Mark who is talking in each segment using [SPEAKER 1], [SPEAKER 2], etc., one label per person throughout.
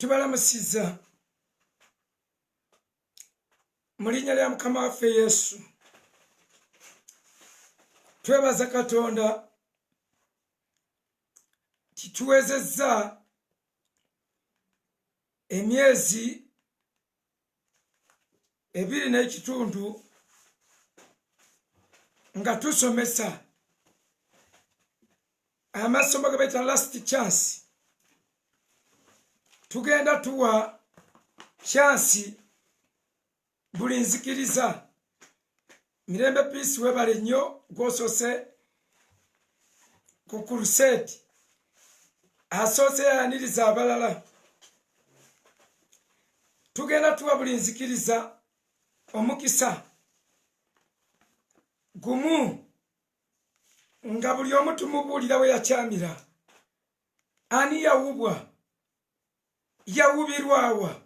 [SPEAKER 1] Tubalamusiza mu linnya lya Mukama waffe Yesu. Twebaza Katonda tituwezezza emyezi 2.5 nga tusomesa amasomo ge beta last chance. Tugenda tuwa chance buli nzikiriza. Mirembe Peace webale nnyo gwosose ku crusade asose yaniriza abalala. Tugenda tuwa buli nzikiriza omukisa gumu nga buli omu tumubuulira we yakyamira. Ani yawubwa? Yawubirwawa?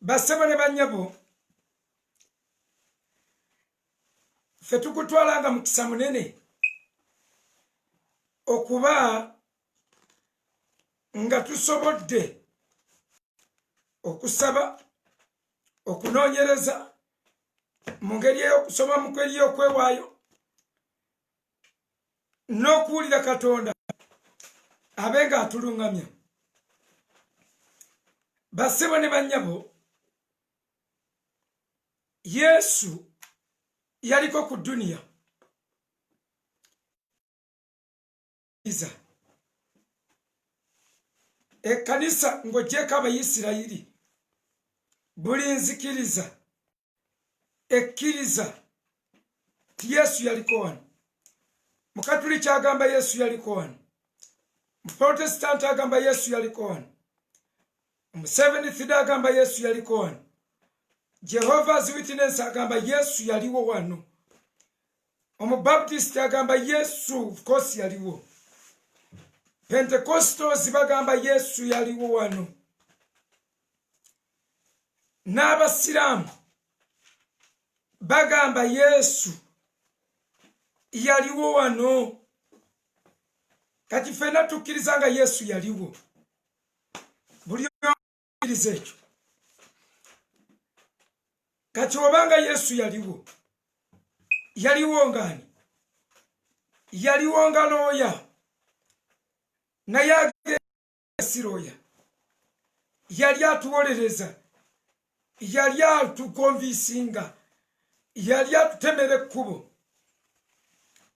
[SPEAKER 1] Basebo ne bannyabo, ffe tukutwalanga mukisa munene okuba nga tusobodde okusaba, okunoonyereza mu ngeri ey'okusoma, mu ngeri y'okwewaayo n'okuwulira Katonda abe nga atuluŋŋamya. Basebo ne bannyabo, Yesu yaliko ku duniya ekkanisa ng'oggyeko Abayisirayiri, buli nzikiriza ekkiriza ti Yesu yaliko wano. Mukatuliki agamba Yesu yaliko wano. Muprotestant agamba Yesu yaliko wano. Seventh Day agamba Yesu yaliko wano. Jehovah's Witness agamba Yesu yaliwo wano. Omubaptist agamba Yesu of course yaliwo. Pentecostals bagamba Yesu yaliwo wano. N'Abasiraamu bagamba Yesu yaliwo wano. Kati ffenna tukkiriza nga Yesu yaliwo. Buli omukkiriza ekyo. Kati obanga Yesu yaliwo, yaliwo ngani? Yaliwo nga looya, naye agenda si looya. Yali atuwolereza, yali atukonvisinga, yali atutemera ekkubo,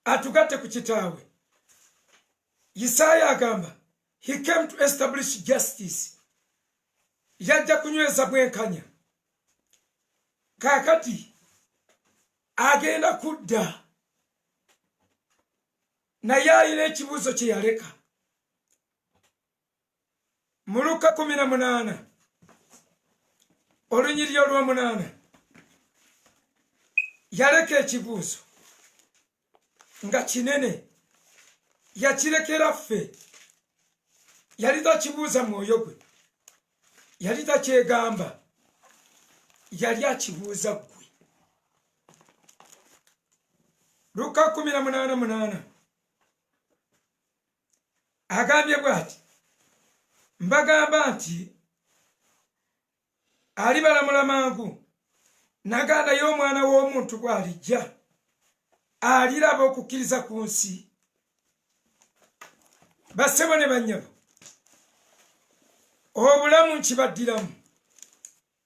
[SPEAKER 1] atugatte ku kitaawe. Isaaya agamba he came to establish justice. Yajja kunyweza bwenkanya. Kakati agenda kudda naye ayina ekibuuzo kye yaleka. Mu Luka 18 olunyiriri olw'omunaana yaleka ekibuuzo nga kinene. Yakirekera ffe. Yali takibuuza mwoyo gwe, yali takyegamba, yali akibuuza ggwe. Luka 18:8 agambye bw'ati, mbagamba nti alibalamula mangu, naganda y'omwana w'omuntu bw'alijja, aliraba okukkiriza ku nsi. Basebo ne bannyabo, obulamu nkibaddiramu,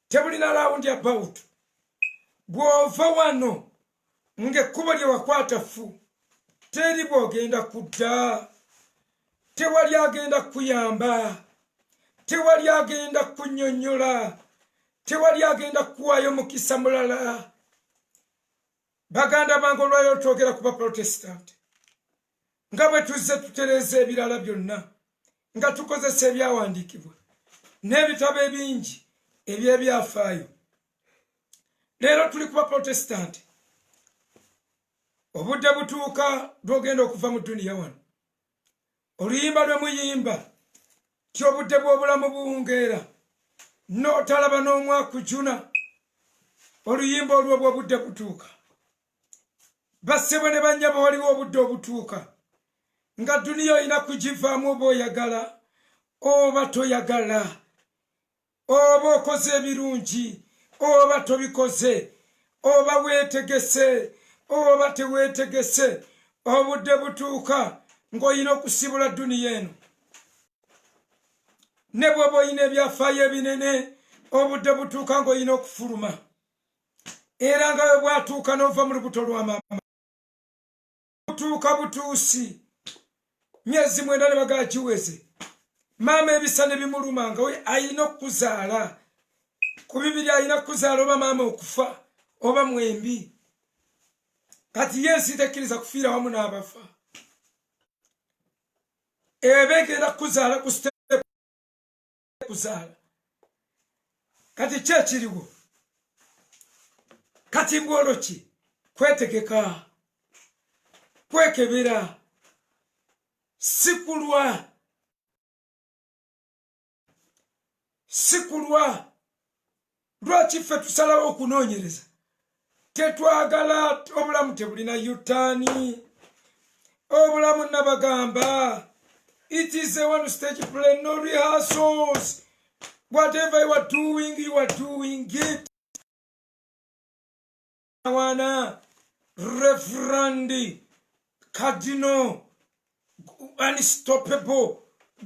[SPEAKER 1] tebulina round about. Bw'ova wano ng'ekkubo lye wakwata ffu, teri bw'ogenda kudda, tewali agenda kuyamba, tewali agenda kunnyonnyola, tewali agenda kuwaayo mukisa mulala. Baganda bange olwayo twogera ku Baprotestant, nga bwe tuzze tutereeza ebirala byonna, nga tukozesa ebyawandiikibwa n'ebitabo ebingi eby'ebyafaayo. Leero tuli ku Baprotestant. Obudde butuuka lw'ogenda okuva mu duniya wano. Oluyimba lwe muyimba ti obudde bw'obulamu buwungeera, n'otalaba n'omwakujuna. Oluyimba olwo bw'obudde butuuka. Basebo ne bannyabo, waliwo obudde obutuuka nga duniya olina kugivaamu oba oyagala oba toyagala oba okoze ebirungi oba tobikoze oba weetegese oba teweetegese obudde butuuka ng'olina okusibula duniya eno ne bw'oba olina ebyafaayo ebinene obudde butuuka ng'olina okufuluma era nga we bwatuuka n'ova mu lubuto lwa maama butuuka butuusi myezi 9 ne bagagiweze maama ebisa ne bimuluma nga we ayina okuzaala ku bibiri ayina kuzaala oba maama okufa oba mwembi kati yensi tekkiriza kufiira wamu n'abafa ebegenda kuzaala ku kuzaala kati kyekiriwo kati mbwolo ki kwetegeka kwekebera sikulwa lwaki ffe tusalawo okunoonyereza tetwagala obulamu tebulina yutaani obulamu nabagamba it is a one stage play, no rehearsals. Whatever you are doing it. Wana Reverend Cardinal Unstoppable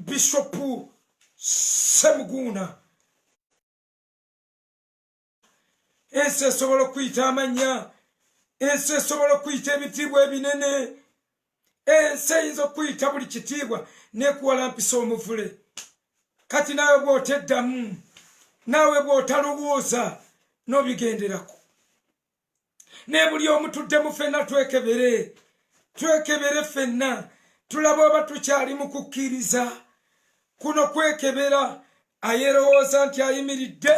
[SPEAKER 1] Bishop Semguna ense sobola okuyita amanya ense sobola okuyita ebitiibwa ebinene ense eyinza okuyita buli kitiibwa nekuwalampisa omuvule kati naawe bw'oteddamu naawe bw'otalowooza n'obigenderako ne buli omu tuddemu ffenna twekebere ffenna tulabe oba tukyali mu kukkiriza kuno kwekebera ayerowooza nti ayimiridde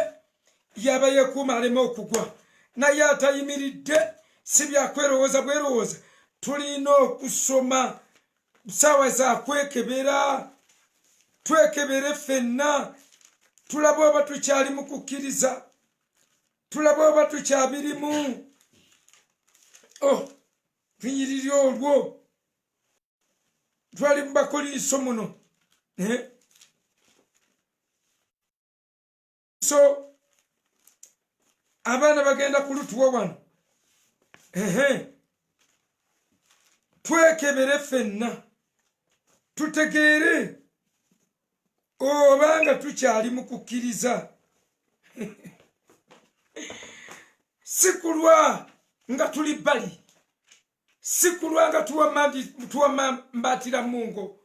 [SPEAKER 1] yaba yekuuma aleme okugwa naye atayimiridde si byakwerowooza bwerowooza tulina okusoma ssaawa za kwekebera twekebere ffenna tulabe oba tukyali mu kukkiriza tulabe oba tukyabirimu lunyiriri olwo twali mu Bakolinso muno so abaana bagenda kulutuwa wano twekebere ffenna tutegeere obanga tukyali mu kukkiriza sikulwa nga tuli bbali sikulwa nga tuwamambatira mungo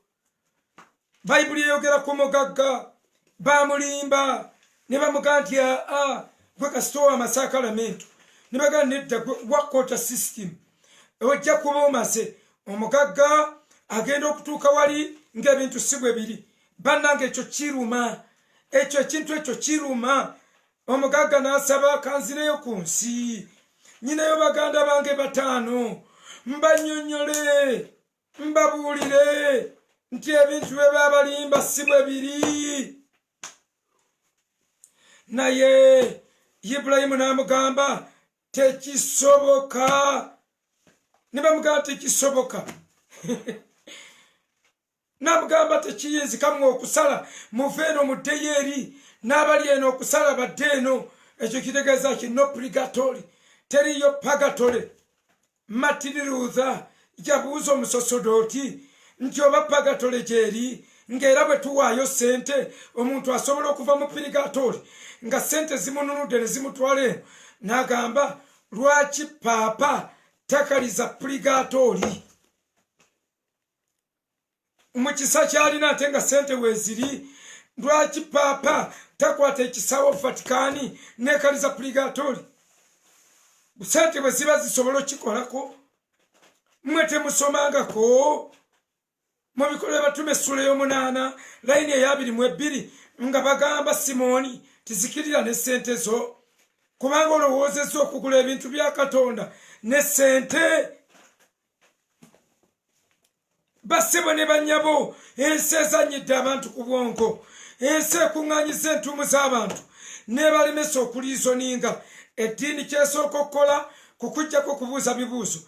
[SPEAKER 1] bayibuli eyogera ku mugagga bamulimba ne bamugaa nti gwe kasitowa amasakalamento ne bagaa nedda wakota system ojja kuba omaze omugagga agenda okutuuka wali ng'ebintu si bwe biri bannange ekyo kiruma ekyo ekintu ekyo kiruma omugagga n'asaba kanzireyo ku nsi nyinayo baganda bange 5 mbanyonyole mbabuulire nti ebintu bye babalimba si bwe biri naye Ibulayimu n'amugamba tekisoboka ne bamugamba tekisoboka n'amugamba tekiyinzikamu okusala muve eno muddeyo eri n'abali eno okusala badde eno ekyo kitegeeza ki no purgatory teriyo pagatole Martin Luther yabuuza omusosodooti nti oba pagatole gyeri ng'era bwe tuwaayo ssente omuntu asobola okuva mu purgatory nga ssente zimununudde ne zimutwala eno n'agamba lwaki paapa takaliza purgatory mu kisa kyalina ate nga ssente weeziri lwaki paapa takwata ekisawo Vatikani nekaliza purgatory ssente bwe ziba zisobola okikolako mmwe temusomangako mu Bikola by'Abatume essula ey'omunaana layini eya 22 nga bagamba Simooni tizikirira ne ssente zo kubanga olowoozezza okugula ebintu bya Katonda ne ssente bassebo ne bannyabo ensi ezannyidde abantu ku bwongo ensi ekuŋŋaanyiza entuumu z'abantu nebalemesa okuliizoninga eddiini kyesooka okukola kukujjako kubuuza bibuuzo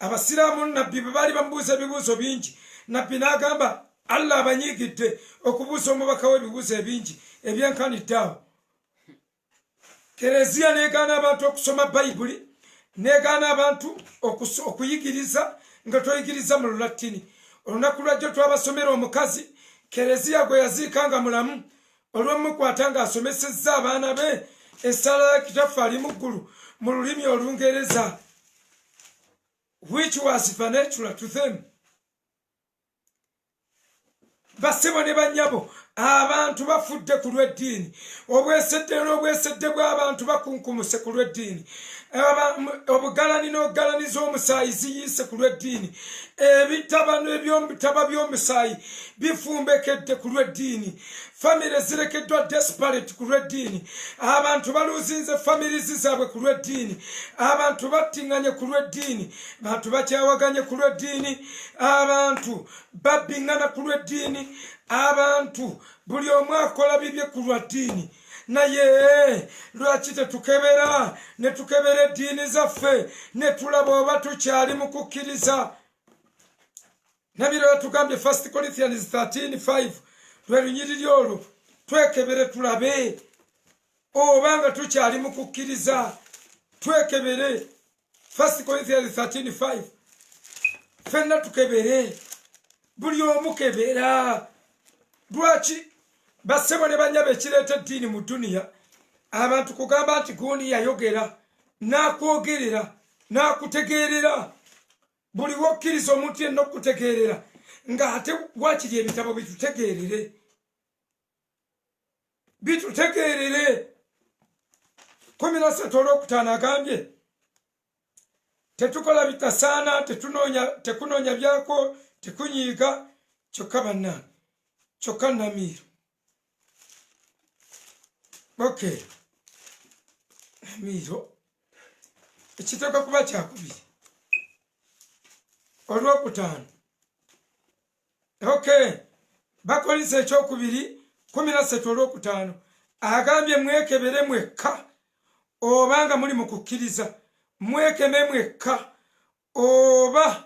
[SPEAKER 1] abasiraamu nabbi bwe baali bamubuuza ebibuuzo bingi nabbi n'agamba Allah abanyigidde okubuuza omubaka w'ebibuuzo ebingi ebyenkaniddeawo. Kereziya negaana abantu okusoma bayibuli, negaana abantu okuyigiriza nga toyigiriza mu Lulatini. Olunaku lwajjo twabasomera omukazi Kereziya gwe yaziikanga mulamu olw'omukwata ng'asomesezza abaana be essala ya kitaffaali mu ggulu mu lulimi Olungereza, which was supernatural to them. Basebo ne bannyabo, abantu bafudde ku lw'eddiini. Obwesedde n'obwesedde bw'abantu bakunkumuse ku lw'eddiini. Obugalani n'obugalaniza omusaayi ziyiise ku lw'eddiini. Ebitaba by'omusaayi bifumbekedde ku lw'eddiini. Famire zirekeddwa desperate ku lw'eddiini. Abantu baluuzinze famirizi zaabwe ku lw'eddiini. Abantu battiŋŋanye ku lw'eddiini. Abantu bakyawaganye ku lw'eddiini. Abantu babbiŋŋana ku lw'eddiini. Abantu buli omu akola bibye ku lw'eddiini. Naye lwaki tetukebera ne tukebera eddiini zaffe ne tulaba oba tukyali mu kukkiriza? Nabiro tugambye 1 Corinthians 13:5 lwe lunyiriri olwo, twekebere tulabe oba nga tukyali mu kukkiriza. Twekebere 1 Corinthians 13:5 fenna tukebere, buli omu kebera. Lwaki basebo ne banyaba ekireeta eddiini mu duniya? Abantu kugamba nti guuni yayogera, n'akwogerera, n'akutegeerera. Buli wokkiriza omuntu yenna okutegeerera, ng'ate wakiri ebitabo bitutegeerere. Bitutegeerere. 13:5 agambye, tetukola bitasaana, tekunoonya byako, tekunyiiga, kyokka bannange, kyokka Namiiro. Okay. Namiiro ekiteekwa kuba kyakubiri. Olwokutaano. Okay. Bakolinse ekyokubiri 13:5 agambye mwekebere mwekka obanga muli mu kukkiriza. Mwekeme mwekka oba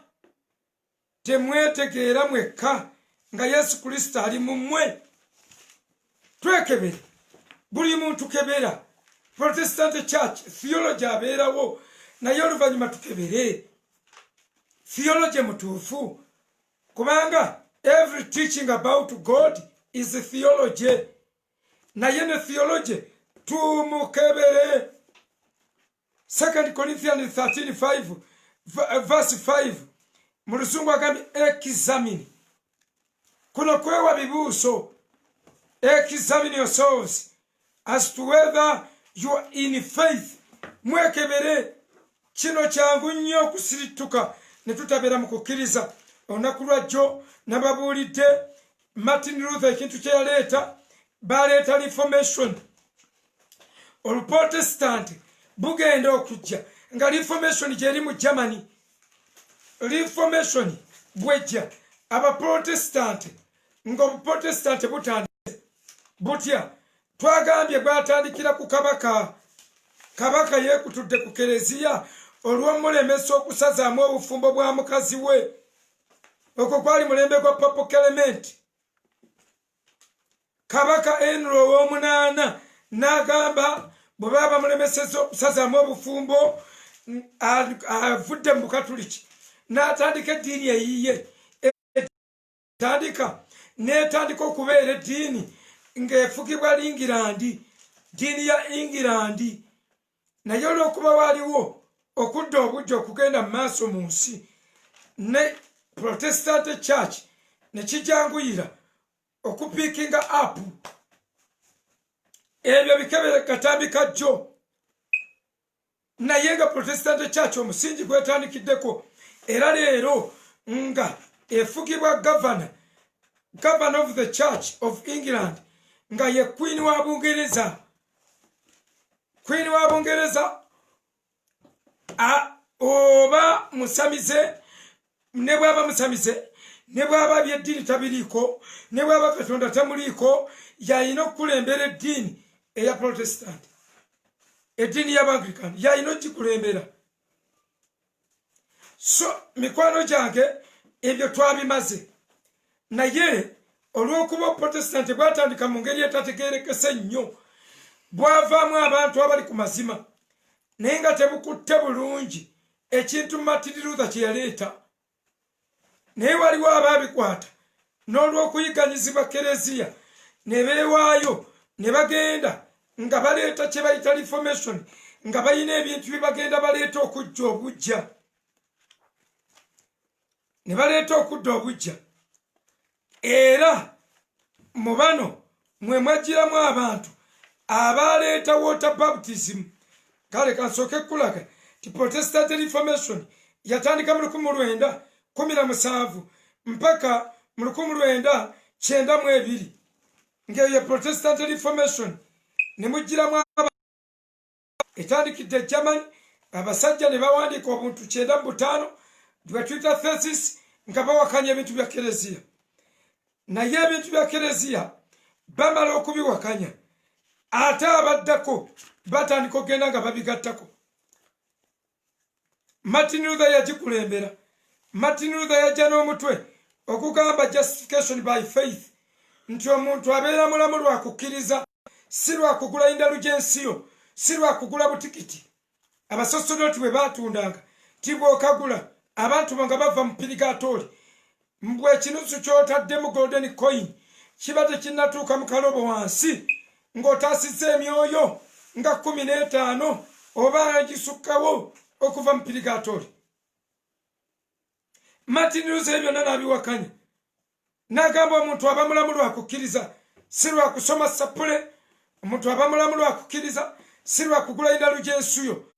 [SPEAKER 1] temwetegeera mwekka nga Yesu Kristo ali mu mmwe. Twekebere. Buli muntu kebera. Protestant Church theology abeerawo, naye oluvannyuma tukebere theology mutuufu, kubanga every teaching about God is a theology. Naye ne theology tumukebere. 2 Corinthians 13:5 verse 5 mu Lusungu agambye examine. Kuno kwewa bibuuso. Examine yourselves as to whether you are in faith. Mwekebere. Kino kyangu nnyo okusirituka ne tutabeera mu kukkiriza. Olunaku lwajjo nababuulidde Martin Luther ekintu kye yaleeta, baleeta reformation. Oluprotestant bugenda okujja nga reformation gyeri mu Germany. Reformation bwejja abaprotestant nga obuprotestant butandise butya. Twagambye bwatandikira ku kabaka. Kabaka yeekutudde ku Kereziya olw'omulemesa okusazaamu obufumbo bwa mukazi we. Okwo kwali mulembe gwa Papa Clement. Kabaka Henry ow'omunaana n'agamba bwe baba mulemeseza okusazaamu obufumbo avudde mu Bukatuliki n'atandika eddiini eyiye. N'etandika okubeera eddiini ng'efugibwa England, ddiini ya England. Naye olw'okuba waliwo okudda obujja okugenda mu maaso mu nsi, ne Protestant Church ne kijanguyira okupiikinga up. Ebyo bikebere katambi kajjo. Naye nga Protestant Church omusingi gwetandikiddeko, era leero nga efugibwa governor of the Church of England nga ye Queen wa Bungereza. Queen wa Bungereza oba musamize, ne bwaba musamize, ne bwaba byeddiini tabiriiko, ne bwaba Katonda tamuliiko, yayina okukulembera eddiini eya Protestant, eddiini y'Abanglican yayina ogikulembera. So mikwano gyange ebyo twabimaze. naye olw'okuba Protestant bwatandika mu ngeri etategeerekese nnyo bwavaamu abantu abali ku mazima naye nga tebukutte bulungi ekintu Martin Luther kye yaleeta naye waliwo abaabikwata n'olw'okuyiganyizibwa Kereziya ne beewaayo ne bagenda nga baleeta kye bayita reformation nga balina ebintu bye bagenda baleeta okujja obujja ne baleeta okudda obujja era mu bano mwe mwajjiramu abantu abaleeta water baptism kale kansooke kulaga ti Protestant reformation yatandika mu 1917 mpaka mu 1992 ng'eyo Protestant reformation ne mujjiramu etandikidde Germany abasajja ne bawandiika obuntu 95 bwe tuyita thesis nga bawakanya ebintu bya Kereziya naye ebintu bya Kereziya bamala okubiwakanya ate abaddako batandika okugenda nga babigattako. Martin Luther yagikulembera. Martin Luther yajja n'omutwe okugamba justification by faith nti omuntu abeera mulamu lwa kukkiriza si lwa kugula indulgensiyo si lwa kugula butikiti. Abasosodoti bwe baatundanga ti bw'okagula abantu nga bava mu pirigatori mbwe ekinusu ky'otaddemu golden coin kiba tekinnatuuka mu kalobo wansi ng'otaasizza emyoyo nga 15 oba gisukkawo okuva mu pirigatori. Martin Luther ebyo n'abiwakanya n'agamba omuntu aba mulamu lwa kukkiriza si lwa kusoma sapule, omuntu aba mulamu lwa kukkiriza si lwa kugula indulgensiyo.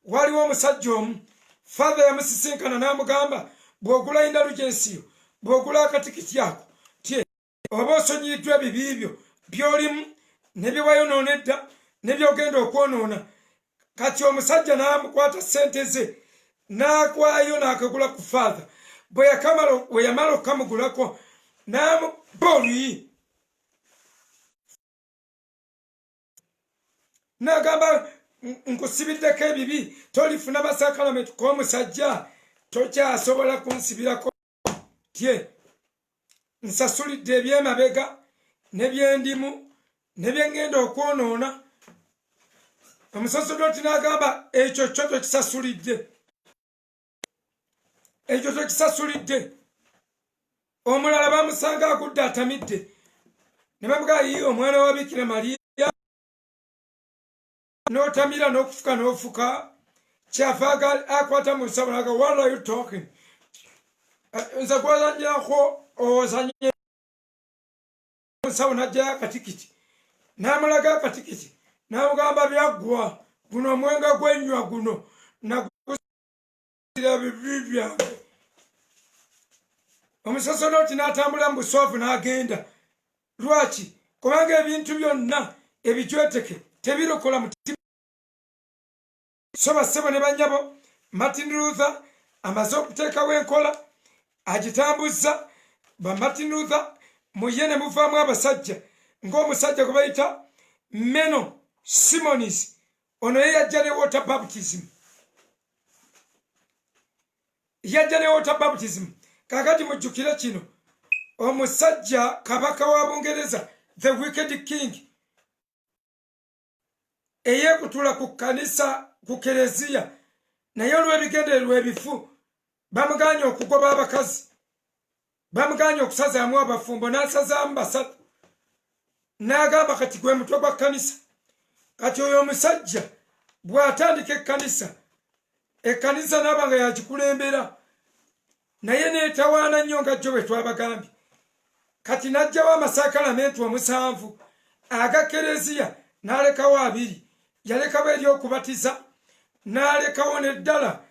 [SPEAKER 1] Waliwo omusajja omu father yamusisinkana n'amugamba bw'ogula indulgensiyo bw'ogula akatikiti ako tye oba osonyiyiddwa ebibi by'olimu ne bye wayonoonedda ne by'ogenda okwonoona. Kati omusajja n'amukwata ssente ze n'akwayo n'akagula ku father bwe yamala okukamugulako n'amuba oluyi n'agamba nkusibiddeko ebibi tolifuna masakalamenti k'omusajja tokyasobola kunsibirako tye nsasulidde ebyemabega ne byendimu ne byengenda okwonoona. Omusosodoti n'agamba ekyo kyo tokisasulidde, ekyo tokisasulidde. Omulala bamusanga agudde atamidde ne bamugamba yiyo omwana wa Bikira Mariya n'otamira n'okufuka n'ofuka kyava akwata mu nsawo n'aga what are you talking nze gwazanyirako ozanye mu nsawo n'ajjayo akatikiti n'amulaga akatikiti n'amugamba byaggwa guno omwenga gwennywa guno nagusira bibi byange. Omusosodoti n'atambula mu buswavu n'agenda. Lwaki? Kubanga ebintu byonna ebijweteke tebirokola mutima. So bassebo ne bannyabo Martin Luther amaze okuteekawo enkola agitambuzza. Ba Martin Luther mu ye ne muvaamu abasajja ng'omusajja gwe bayita Meno Simonis. Ono ye yajja ne water baptism. Yajja ne water baptism. Kakati mujjukire kino omusajja kabaka wa Bungereza the wicked king eyekutula ku kanisa ku Kereziya naye olw'ebigendererwa ebifu bamuganya okugoba abakazi, bamuganya okusazaamu abafumbo n'asazaamu basatu n'agamba kati gwe mutwe gwa kanisa. Kati oyo omusajja bw'atandika ekkanisa n'aba nga yagikulembera naye neetawaana nnyo nga jjo bwe twabagambye. Kati n'ajjawo amasakalamenti 7 aga Kereziya n'alekawo 2. Yalekawo ery'okubatiza n'alekawo n'eddala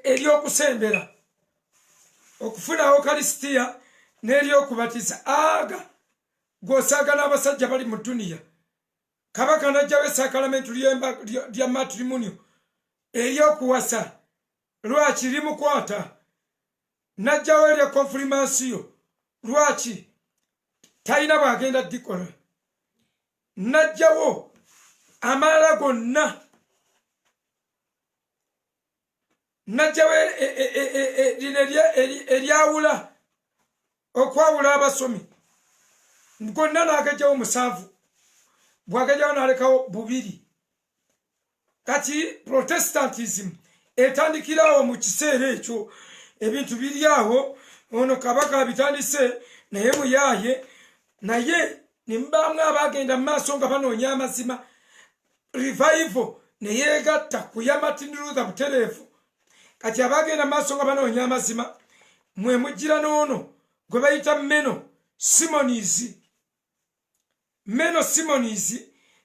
[SPEAKER 1] ery'okusembera okufunawo Kalisitiya n'ery'okubatiza. Aga gw'osaaga n'abasajja bali mu dduniya. Kabaka n'ajjawo esakalamenti lya matrimonio ery'okuwasa. Lwaki limukwata? Najjawo erya konfirmasiyo. Lwaki? Talina bw'agenda dikola. Najjawo amalala gonna najjawe eryawula okwawula abasomi gonna n'agajjawo 7 bw'agajjawo n'alekawo 2 kati protestantism etandikirawo mu kiseera ekyo ebintu biri awo ono kabaka abitandise naye muyaaye naye nimbamwe abagenda mu maaso nga banoonya amazima revival neyegatta kuya Martin Luther butereevu kati abagenda mu maaso nga banoonya amazima mwe mujjira n'ono gwe bayita Meno Simonies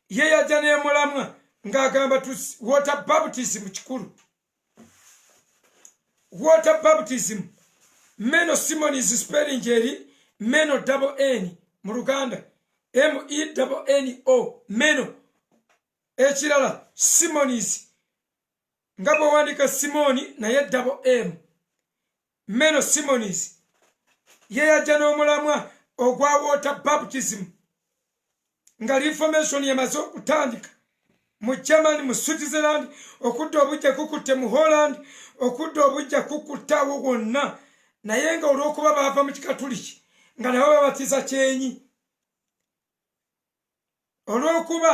[SPEAKER 1] ye yajja n'emulamwa ng'agamba water baptism kikulu water baptism Meno Simonies spelling eri Meno double N mu Luganda MENNO Meno ekirala Simonies nga bwe wandika Simoni naye double M Meno Simonies ye yajja n'omulamwa ogwa water baptism nga reformation yamaze okutandika mu Germany mu Switzerland okudda obujja kukutte mu Holland okudda obujja kukuttawo wonna naye nga olw'okuba baava mu kikatuliki nga nabo babatiza kyenyi olw'okuba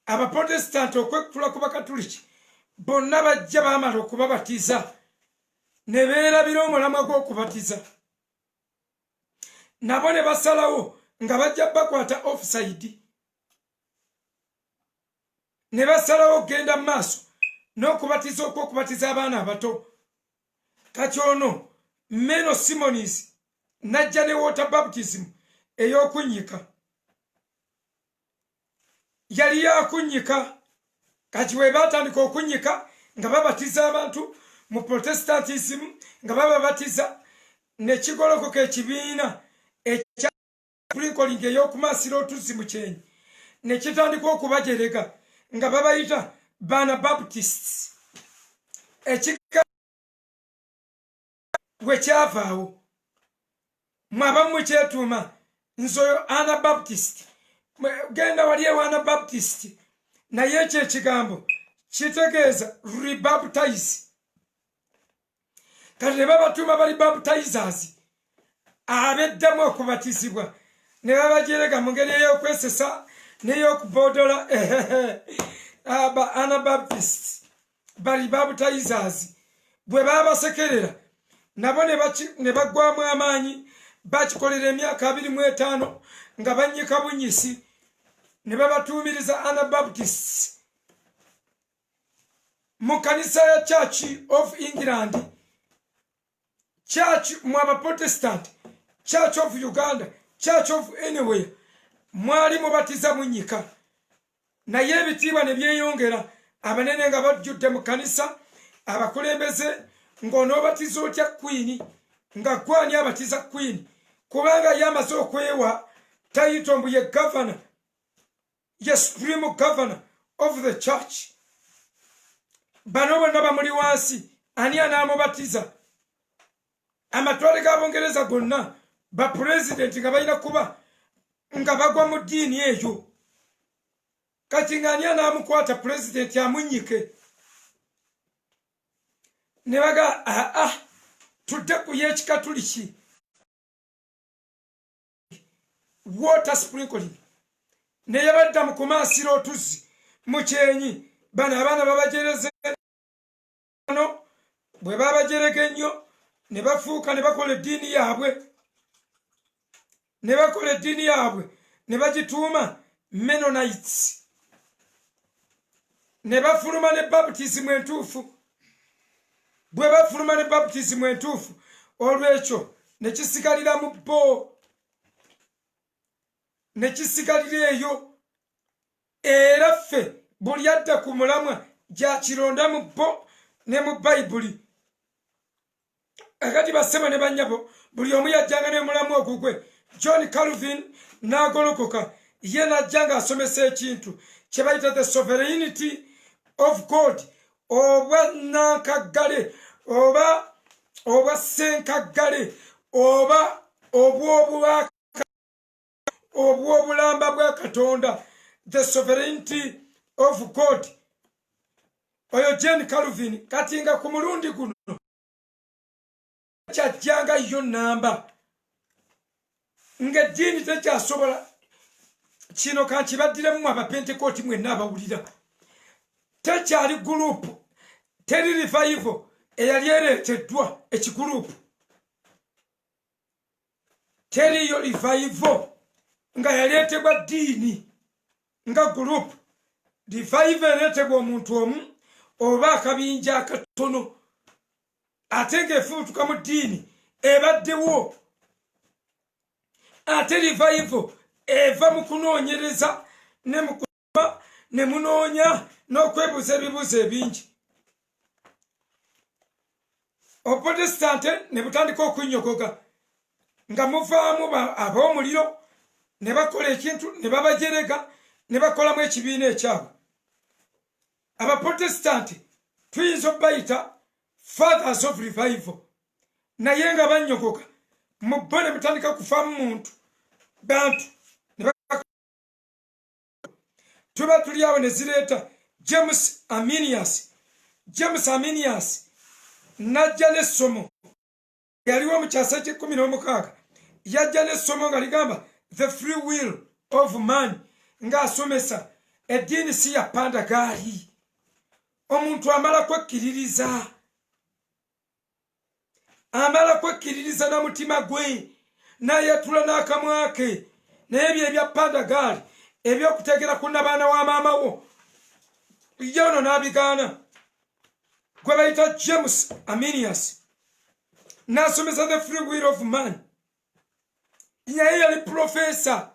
[SPEAKER 1] abaprotestant okwekutula ku bakatuliki bonna bajja baamala okubabatiza ne beerabira omulamwa gw'okubatiza nabo ne basalawo nga bajja bakwata offside ne basalawo okgenda mu maaso n'okubatiza okw'okubatiza abaana abato kati ono Meno Simonies najja ne water baptism ey'okunnyika yali yakunnyika kati we baatandika okunnyika nga babatiza abantu mu protestantism nga bababatiza nekigolokoka ekibiina ekya sprinkling ey'okumaasira otuzzi mu kyenyi nekitandika okubajerega nga babayita Banabaptists ekika wekyavaawo mwabamu kyetuuma nzoyo Anabaptist genda wali ewa Anabaptist naye ekyo ekigambo kitegeeza rebaptize kati ne babatuuma bali baptizers abeddamu okubatizibwa ne babajerega mu ngeri ey'okwesesa n'ey'okuboodola aba Anabaptists bali baptizers bwe babasekerera nabo ne baggwamu amaanyi bakikolera emyaka 25 nga bannyika bunyisi ne babatuumiriza Anabaptists mu kanisa ya Church of England Church mu Abaprotestant Church of Uganda Church of anywhere mwali mubatiza munyika naye ebitiibwa ne byeyongera abanene nga bajjudde mu kanisa abakulembeze ng'onoobatiza otya Queen nga gwani abatiza Queen kubanga yamaze okwewa tayito mbu ye governor ye supreme governor of the church bano bonna bamuli wansi ani anaamubatiza amatwale g'Abongereza gonna ba president nga balina kuba nga bagwa mu ddiini eyo kati nga ani anaamukwata president amunnyike ne baga tudde ku y'ekikatuliki water sprinkling ne yabadda mu kumaasira otuzzi mu kyenyi bano abaana babajereze no bwe babajerega ennyo ne bafuuka ne bakola eddiini yaabwe ne bagituuma Mennonites ne bafuluma ne baptism entuufu bwe bafuluma ne baptism entuufu olw'ekyo ne kisigalira mu bo ne kisigalira eyo era ffe buli adda ku mulamwa gyakironda mu bo ne mu Bayibuli akati basema ne bannyabo buli omu yajjanga ne mulamwa ogugwe John Calvin n'agolokoka ye najja ng'asomesa ekintu kye bayita the sovereignty of God oba nankagale oba senkagale oba obw'obulamba bwa Katonda the sovereignty of God oyo Jane Calvin kati nga ku mulundi guno kyajjanga yo namba ng'eddiini tekyasobola kino kankibaddiremu abapentekooti mwenna abawulira tekyali gurupu teri revival eyali ereeteddwa ekigurupu teriyo revival nga yaleetebwa ddiini nga gurupu revival ereetebwa omuntu omu oba akabinja akatono ate ng'efubutuka mu ddiini ebaddewo ate revival eva mu kunoonyereza ne mu kusoma ne munoonya n'okwebuuza ebibuuzo ebingi obuprotestante ne butandika okunnyogoga nga muvaamu ab'omuliro ne bakola ekintu ne babajerega ne bakolamu ekibiina ekyabwe abaprotestante tuyinza okubayita fathers of revival naye nga bannyogoga mu bo ne mutandika kufaamu muntu bantu tuba tuli awo ne zireeta James Arminius najja n'essomo yaliwo mu kyasa ky'e16 yajja n'essomo nga ligamba the free will of man ng'asomesa eddiini si yapanda gaali omuntu amala kwekkiririza na mutima gwe n'ayatula n'akamwa ke naye ebyo ebyapanda gaali ebyokutegera ku nabaana wa maama wo yono n'abigaana gwe bayita James Arminius n'asomesa the free will of man naye yali professor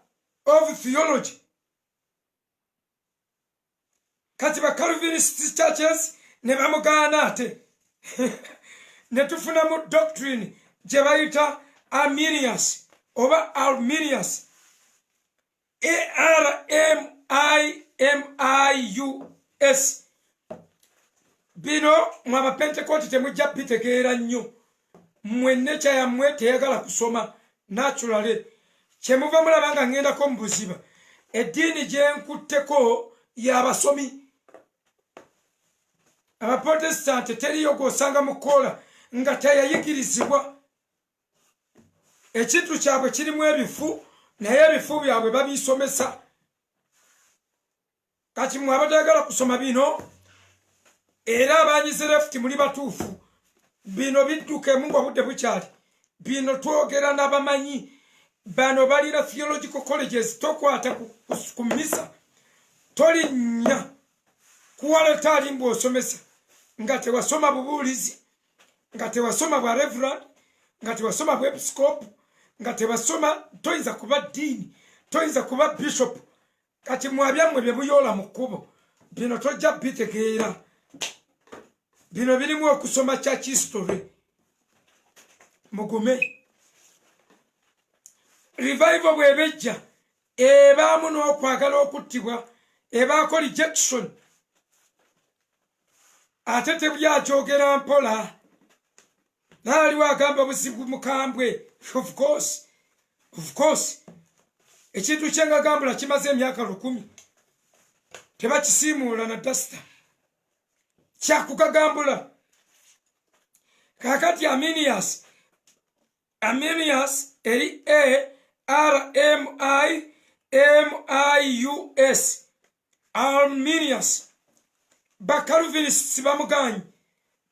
[SPEAKER 1] of theology kati ba Calvinist churches ne bamugaana ate ne tufunamu doctrine gye bayita Arminius oba Arminius ARMIMIUS bino mwa bapentekooti temujja bitegeera nnyo mwenna kyayammwe teyagala kusoma naturally kyemuva mulaba nga ŋŋendako mu buziba eddiini gyenkutteko y'abasomi abaprotestante teriyo gw'osanga mu koola nga teyayigirizibwa ekintu kyabwe kirimu ebifu naye ebifu byabwe babisomesa kati mwe abatayagala kusoma bino era abanyize lefuti muli batuufu bino biddukemu ng'obudde bukyali bino twogera n'abamanyi bano balina theological colleges tokwata ku misa tolinnya kuwala taali mbw'osomesa nga tewasoma bubuulizi nga tewasoma bwa reverend nga tewasoma bwa episcope nga tewasoma toyinza kuba ddiini toyinza kuba bishop kati mwabyammwe bye buyoola mu kkubo bino tojja bitegeera bino birimu okusoma church history mugume revival bwebejja ebaamu n'okwagala okuttibwa ebaako rejection ate tebyakyogera mpola naaliwo agamba obuzibu mukambwe of course ekintu kyengagambula kimaze emyaka 10 tebakisiimuula na dasita kyakugagambula kakati Arminius eri ARMIMIUS Arminius ba Calvinists bamuganyi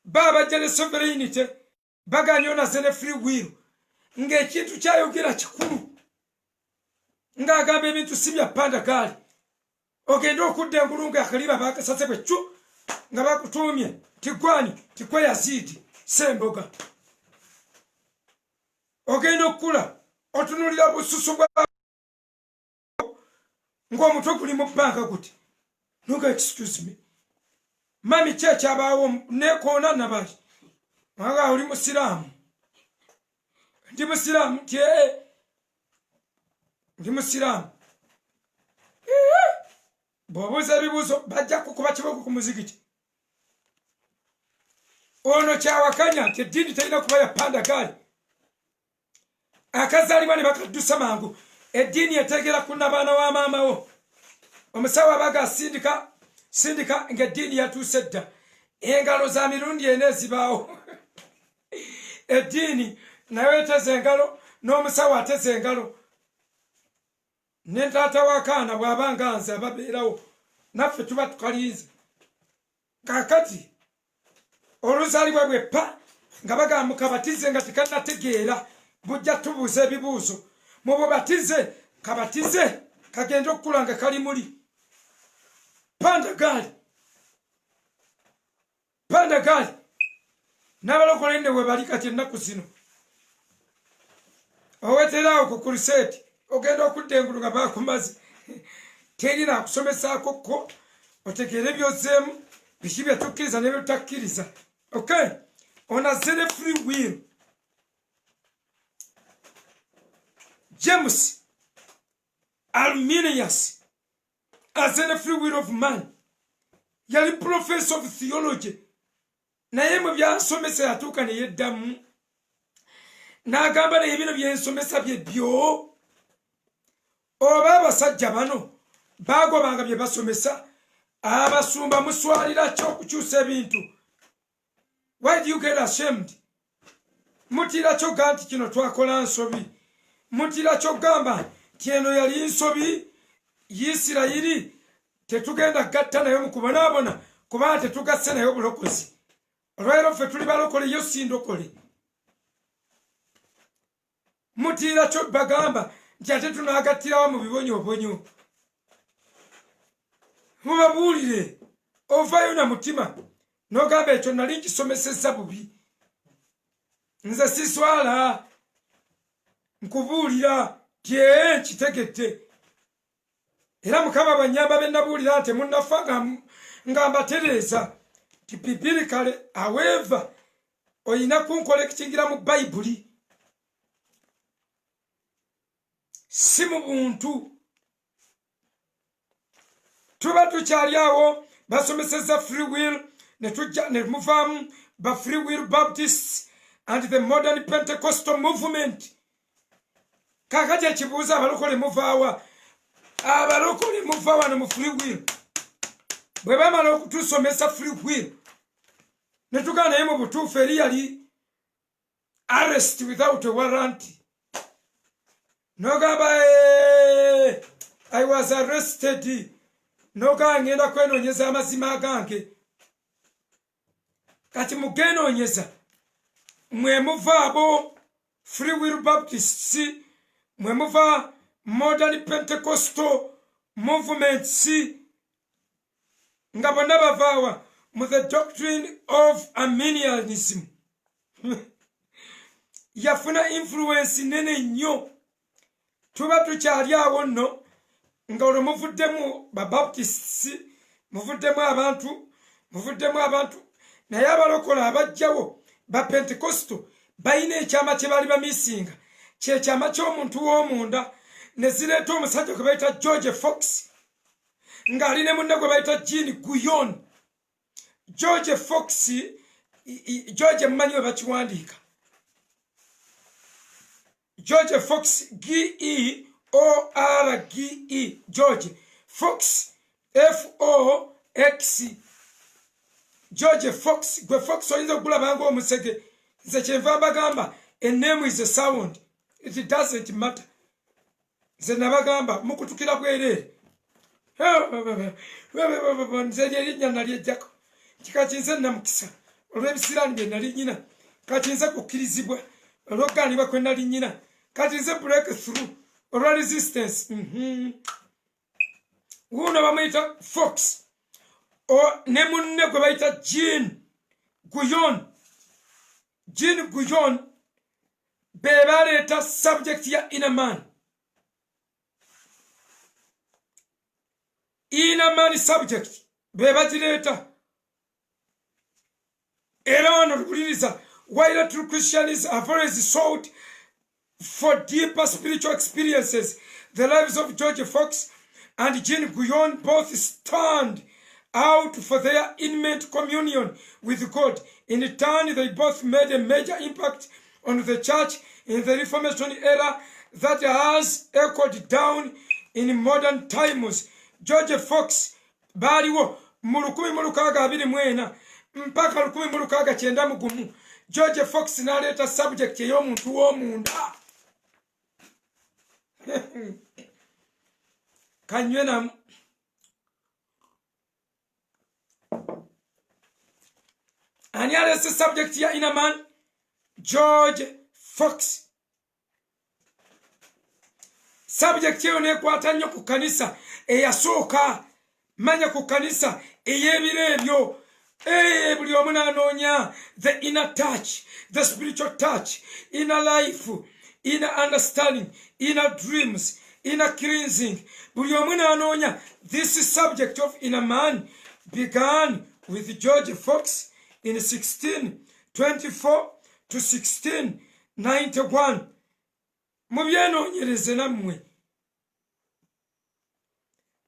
[SPEAKER 1] babajja ne sovereignty baganyo na zene free will ng'ekintu kyayogera kikulu ng'agamba ebintu si bya panda gaali ogenda okudda engulungu akaliba bakasase bwe cu nga bakutuumye tigwani tikwe yazidi semboga ogenda okula otunulira bususu bwa ng'omutwe guli mu banka guti nuga excuse me mami cheche abawo nekoona nabali mwaga oli musiramu ndi musiramu ndi musiramu bwobuuza ebibuuzo bajja kukuba kiboko ku muzigiti ono kyawakanya nti eddiini terina kuba ya panda gaali akazaalibwa ne bakaddusa mangu eddiini etegera ku nabaana wa maamawo omusawo abaga sindika ng'eddiini yatuuse dda engalo za mirundi ena ezibaawo eddiini nayo eteze engalo n'omusawo ateze engalo ne taata w'akaana bw'aba nga nze ababeerawo naffe tuba tukalinze kaakati oluzaalibwa bwe pa nga bagamba mukabatize nga tekannategeera bujja tubuuza ebibuuzo mububatize kabatize kagenda okukula nga kali muli pandagaali n'abalokole nne we bali kati ennaku zino oweteraawo ku kuliseeti ogenda okudda engulu nga bakumaze teri naakusomesaako ko otegeere byozzeemu biki bye tukkiriza ne bye tutakkiriza okay onazze ne free will James Arminius azze ne free will of man yali professor of theology naye mu byasomesa yatuuka ne yeddamu n'agamba naye bino byensomesa byebyo oba abasajja bano baagobanga bye basomesa abasumba muswalira kyo okukyusa ebintu. Why do you get ashamed? Mutira kyo ganti kino twakola nsobi. Mutira kyo gamba tieno yali nsobi Yisirayiri tetugenda gatta nayo mukubonaabona kubanga tetugasse nayo bulokozi. Olwaleero ffe tuli balokole yo sindokole. Mutira kyo bagamba nti ate tunaagattirawo mu bibonyoobonyo. Mubabuulire ovaayo na mutima n'ogamba ekyo nali nkisomesezza bubi. Nze siswala nkubuulira tye nkitegedde. Era Mukama banyamba be nabuulira nti munnafa nga mbatereeza ti bibirikale however oyina kunkolekitingira mu Bayibuli si mu buntu. Tuba tukyali awo basomeseza free will ne muvaamu ba free will Baptists and the modern Pentecostal movement. Kakati ekibuuza abalokole muvaawa. Abalokole muvaawa ne mu free will. Bwe bamala okutusomesa free will ne tugana naye mu butuufu eri yali arrest without a warrant. Nogamba I was arrested. Noga ngenda kwenoonyeza amazima agange. Kati mugenoonyeza mwe muvaabo free will Baptists, mwe muva modern Pentecostal movements, nga bonna bavaawa mu the doctrine of Arminianism. Yafuna influence nene nnyo. Tuba tukyali awo nno nga olwo muvuddemu Babaptists, muvuddemu abantu naye abalokola abajjawo ba Pentecostal balina ekyama kye bali bamisinga kyekyama ky'omuntu w'omunda ne zireeta omusajja gwe bayita George Fox ng'ali ne munne gwe bayita Jean Guyon. George Fox, George mmanyi we bakiwandiika. George Fox, G-E-O-R-G-E, George Fox, F-O-X. George Fox, gwe Fox oyinza okulabanga omusege. Nze kyenva mbagamba, a name is a sound. It doesn't matter. Nze nabagamba mukutukira bwereere. Nze lyerinnya nalyejjako. Kikati nze namukisa olw'ebisiraani bye nali nnyina. Kati nze kukkirizibwa olw'okugaanibwa kwe nali nnyina. Kati nze break through olwa resistance. Wuno bamuyita Fox. Ne munne gwe bayita Jean Guyon. Jean Guyon be baleeta subject ya inner man. Inner man subject be bagireeta. Era wano lupuliriza, while true Christians have always sought for deeper spiritual experiences, the lives of George Fox and Jean Guyon both stand out for their intimate communion with God. In turn, they both made a major impact on the church in the Reformation era that has echoed down in modern times. George Fox baliwo mu 1624 mpaka 1691 George Fox n'aleeta subject ey'omuntu w'omunda. Kanywe namu. Ani alese subject ya inner man? George Fox. Subject yeyo nekwata nnyo ku kanisa eyasooka, manya ku kanisa ey'ebiro ebyo. Buli omu n'anoonya the inner touch, the spiritual touch, inner life, inner understanding, inner dreams, inner cleansing. Buli omu n'anoonya. This subject of inner man began with George Fox in 1624 to 1691. Mubyenoonyereze nammwe.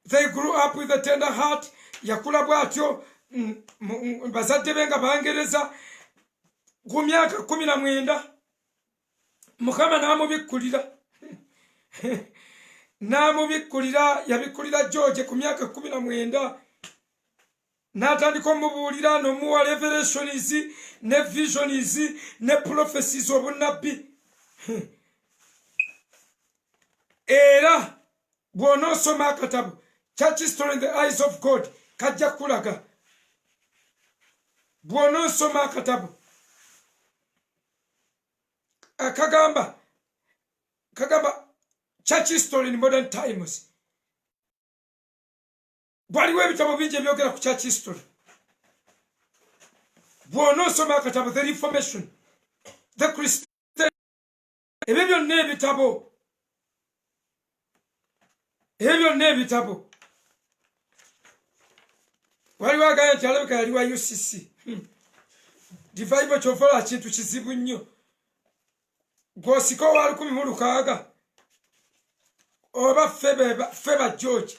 [SPEAKER 1] They grew up with a tender heart. Yakula bw'atyo bazadde be nga Bangereza. Ku myaka 19 Mukama n'amubikkulira. N'amubikkulira, yabikkulira George ku myaka 19. N'atandika omubuulira n'omuwa revelations ne visions ne prophecies obunnabbi. Era bw'onoosoma akatabu Church History in the Eyes of God kajja kulaga. Bw'onoosoma akatabu kagamba Church History in Modern Times. Waliwo ebitabo bingi ebyogera ku Church History. Bw'onoosoma akatabu The Reformation, The Christian, ebyo byonna ebitabo. Waliwo agambye nti alabika yali wa UCC. Divaibo kyovola kintu kizibu nnyo. Gw'osika owa 16 oba feba George.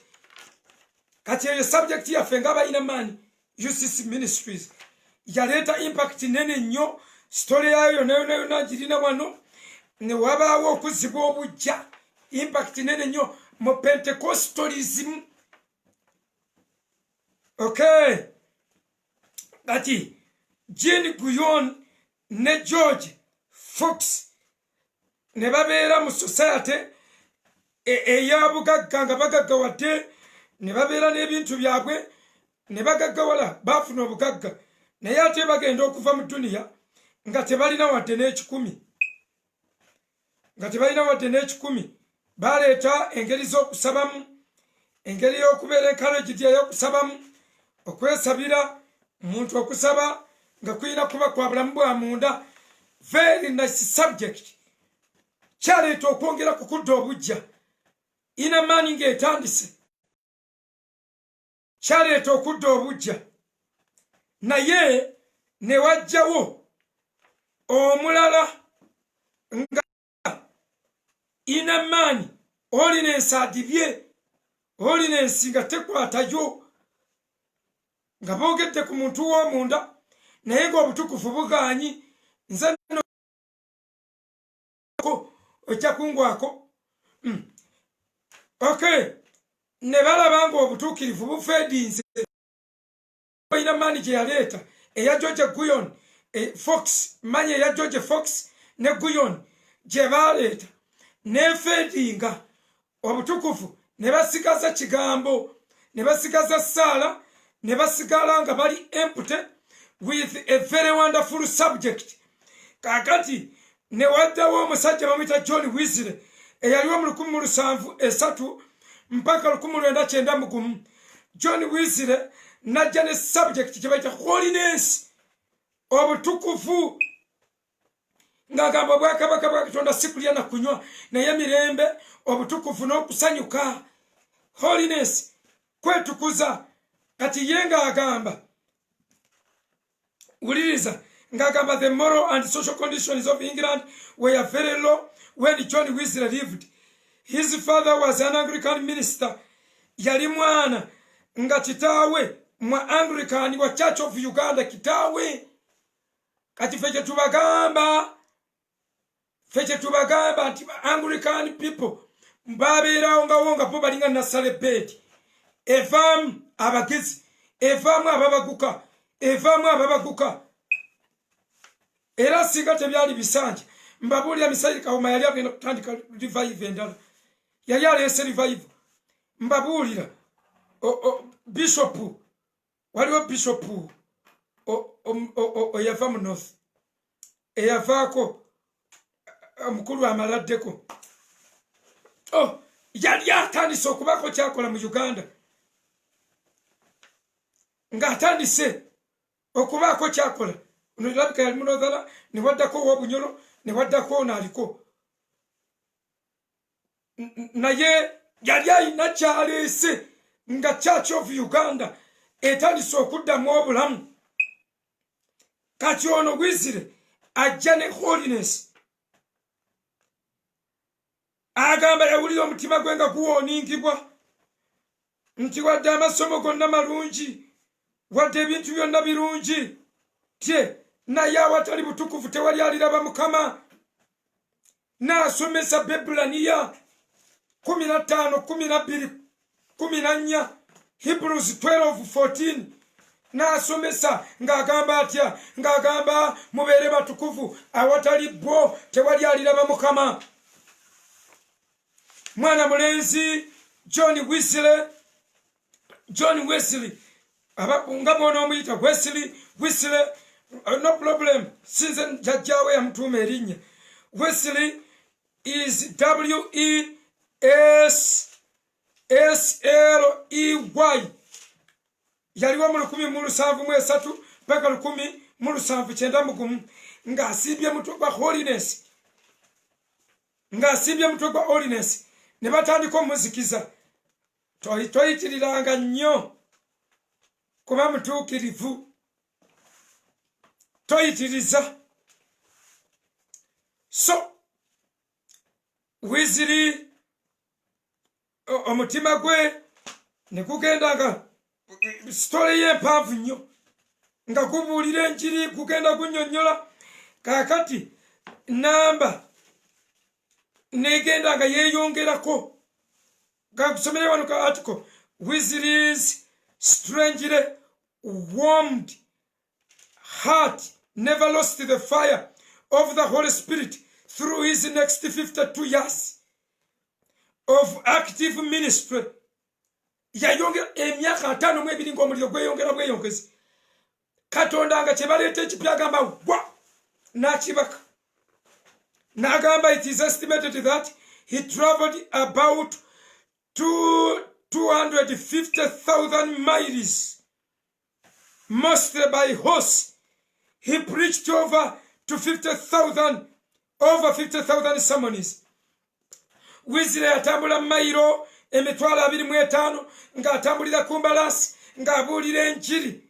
[SPEAKER 1] Kati eyo subject yaffe ng'abayinamaani UCC Ministries yaleeta impact nene nnyo. Story yayo yonna girina wano. Ne wabaawo okuzibwa obujja. Impact nene nnyo mu Pentecostalism. Okay. Kati Jean Guyon ne George Fox ne babeera mu society eyabugagga nga bagaggawadde, ne babeera n'ebintu byabwe, ne bagaggawala, baafuna obugagga. Naye ate bagenda okuva mu duniya nga tebalina wadde n'ekikumi. Baleeta engeri z'okusabamu, engeri y'okubeera encouraged y'okusabamu, okwesabira, omuntu okusaba nga kuyina kuba kwa bulamu bwa munda. Very nice subject. Kyaleeta okwongera kukudda obujja. Inner man ng'etandise. Kyaleeta okudda obujja. Naye ne wajjawo omulala nga inner man holiness adibye, holiness nga tekwatayo, nga boogedde ku muntu w'omunda naye ng'obutukufu bugaanyi. Nze ojja kungwako. Okay. Ne balaba ng'obutuukirivu bufeedinze. Inner man gye yaleeta eya George Guyon Fox, manya eya George Fox ne Guyon gye baleeta nefeedinga obutukufu, ne basigaza kigambo, ne basigaza ssaala, ne basigala nga bali empty with a very wonderful subject. Kakati ne waddawo omusajja bamuyita John Wesley eyaliwo mu 1703 mpaka 1991. John Wesley najja ne subject kye bayita holiness, obutukufu, ng'agamba obwakabaka bwa Katonda si kulya na kunywa naye mirembe, obutukufu n'okusanyuka. Holiness, kwetukuza. Kati ye ng'agamba, wuliriza, ng'agamba the moral and social conditions of England were very low when John Wesley lived. His father was an Anglican minister. Yali mwana nga kitaawe mwa Anglican wa Church of Uganda kitaawe. Kati feke tubagamba nti Anglican people mbabeerawo nga wonga po balinga Nasalebeti, evaamu abagezi, evaamu ababaguka, evaamu ababaguka era singa tebyali bisanje mbabuulira Misaili Kawuma yali agenda kutandika revive endala yali aleese revive mbabuulira bishop waliwo bishop oyava mu north eyavaako omukulu amaladdeko yali atandise okubaako kyakola mu Uganda ng'atandise okubaako kyakola nolabika yali munozala ne waddako owobunyolo ne waddako naaliko naye yali alina kyaleese nga Church of Uganda etandise okuddamu obulamu kati ono Wizire ajja ne holiness agamba yawulira omutima gwe nga guwooningibwa nti wadde amasomo gonna malungi wadde ebintu byonna birungi tye naye awatali butukuvu tewali aliraba Mukama n'asomesa Bebulaniya 15:12-14 Hebrews 12:14 n'asomesa ng'agamba atya ng'agamba mubeere batukuvu awatali bo tewali aliraba Mukama. Mwana mulenzi John Wesley nga bona omuyita Wesley no problem since jajjawe yamtuuma erinnya Wesley is WESLEY yaliwo mu 1703 mpaka 1791 ng'asimbye mutwe gwa holiness ne batandika omuzikiza toyitiriranga nnyo kuba mutuukirivu toyitiriza so Wesley omutima gwe ne gugenda nga story ye mpanvu nnyo nga gubuulira enjiri gugenda gunnyonnyola kaakati namba negenda nga yeeyongerako gagusomere wano ka article Wesley's strangely warmed heart never lost the fire of the Holy Spirit through his next 52 years of active ministry. Yayongera emyaka 5 mu ebiri ng'omuliro gweyongera bweyongezi Katonda nga kyebaleeta ekipya agamba wa n'akibaka n'agamba it is estimated that he traveled about 250,000 miles mostly by horse. He preached over 50,000 sermons. Wesley atambula mailo emitwalo 25 ng'atambulira ku mbalasi ng'abuulira enjiri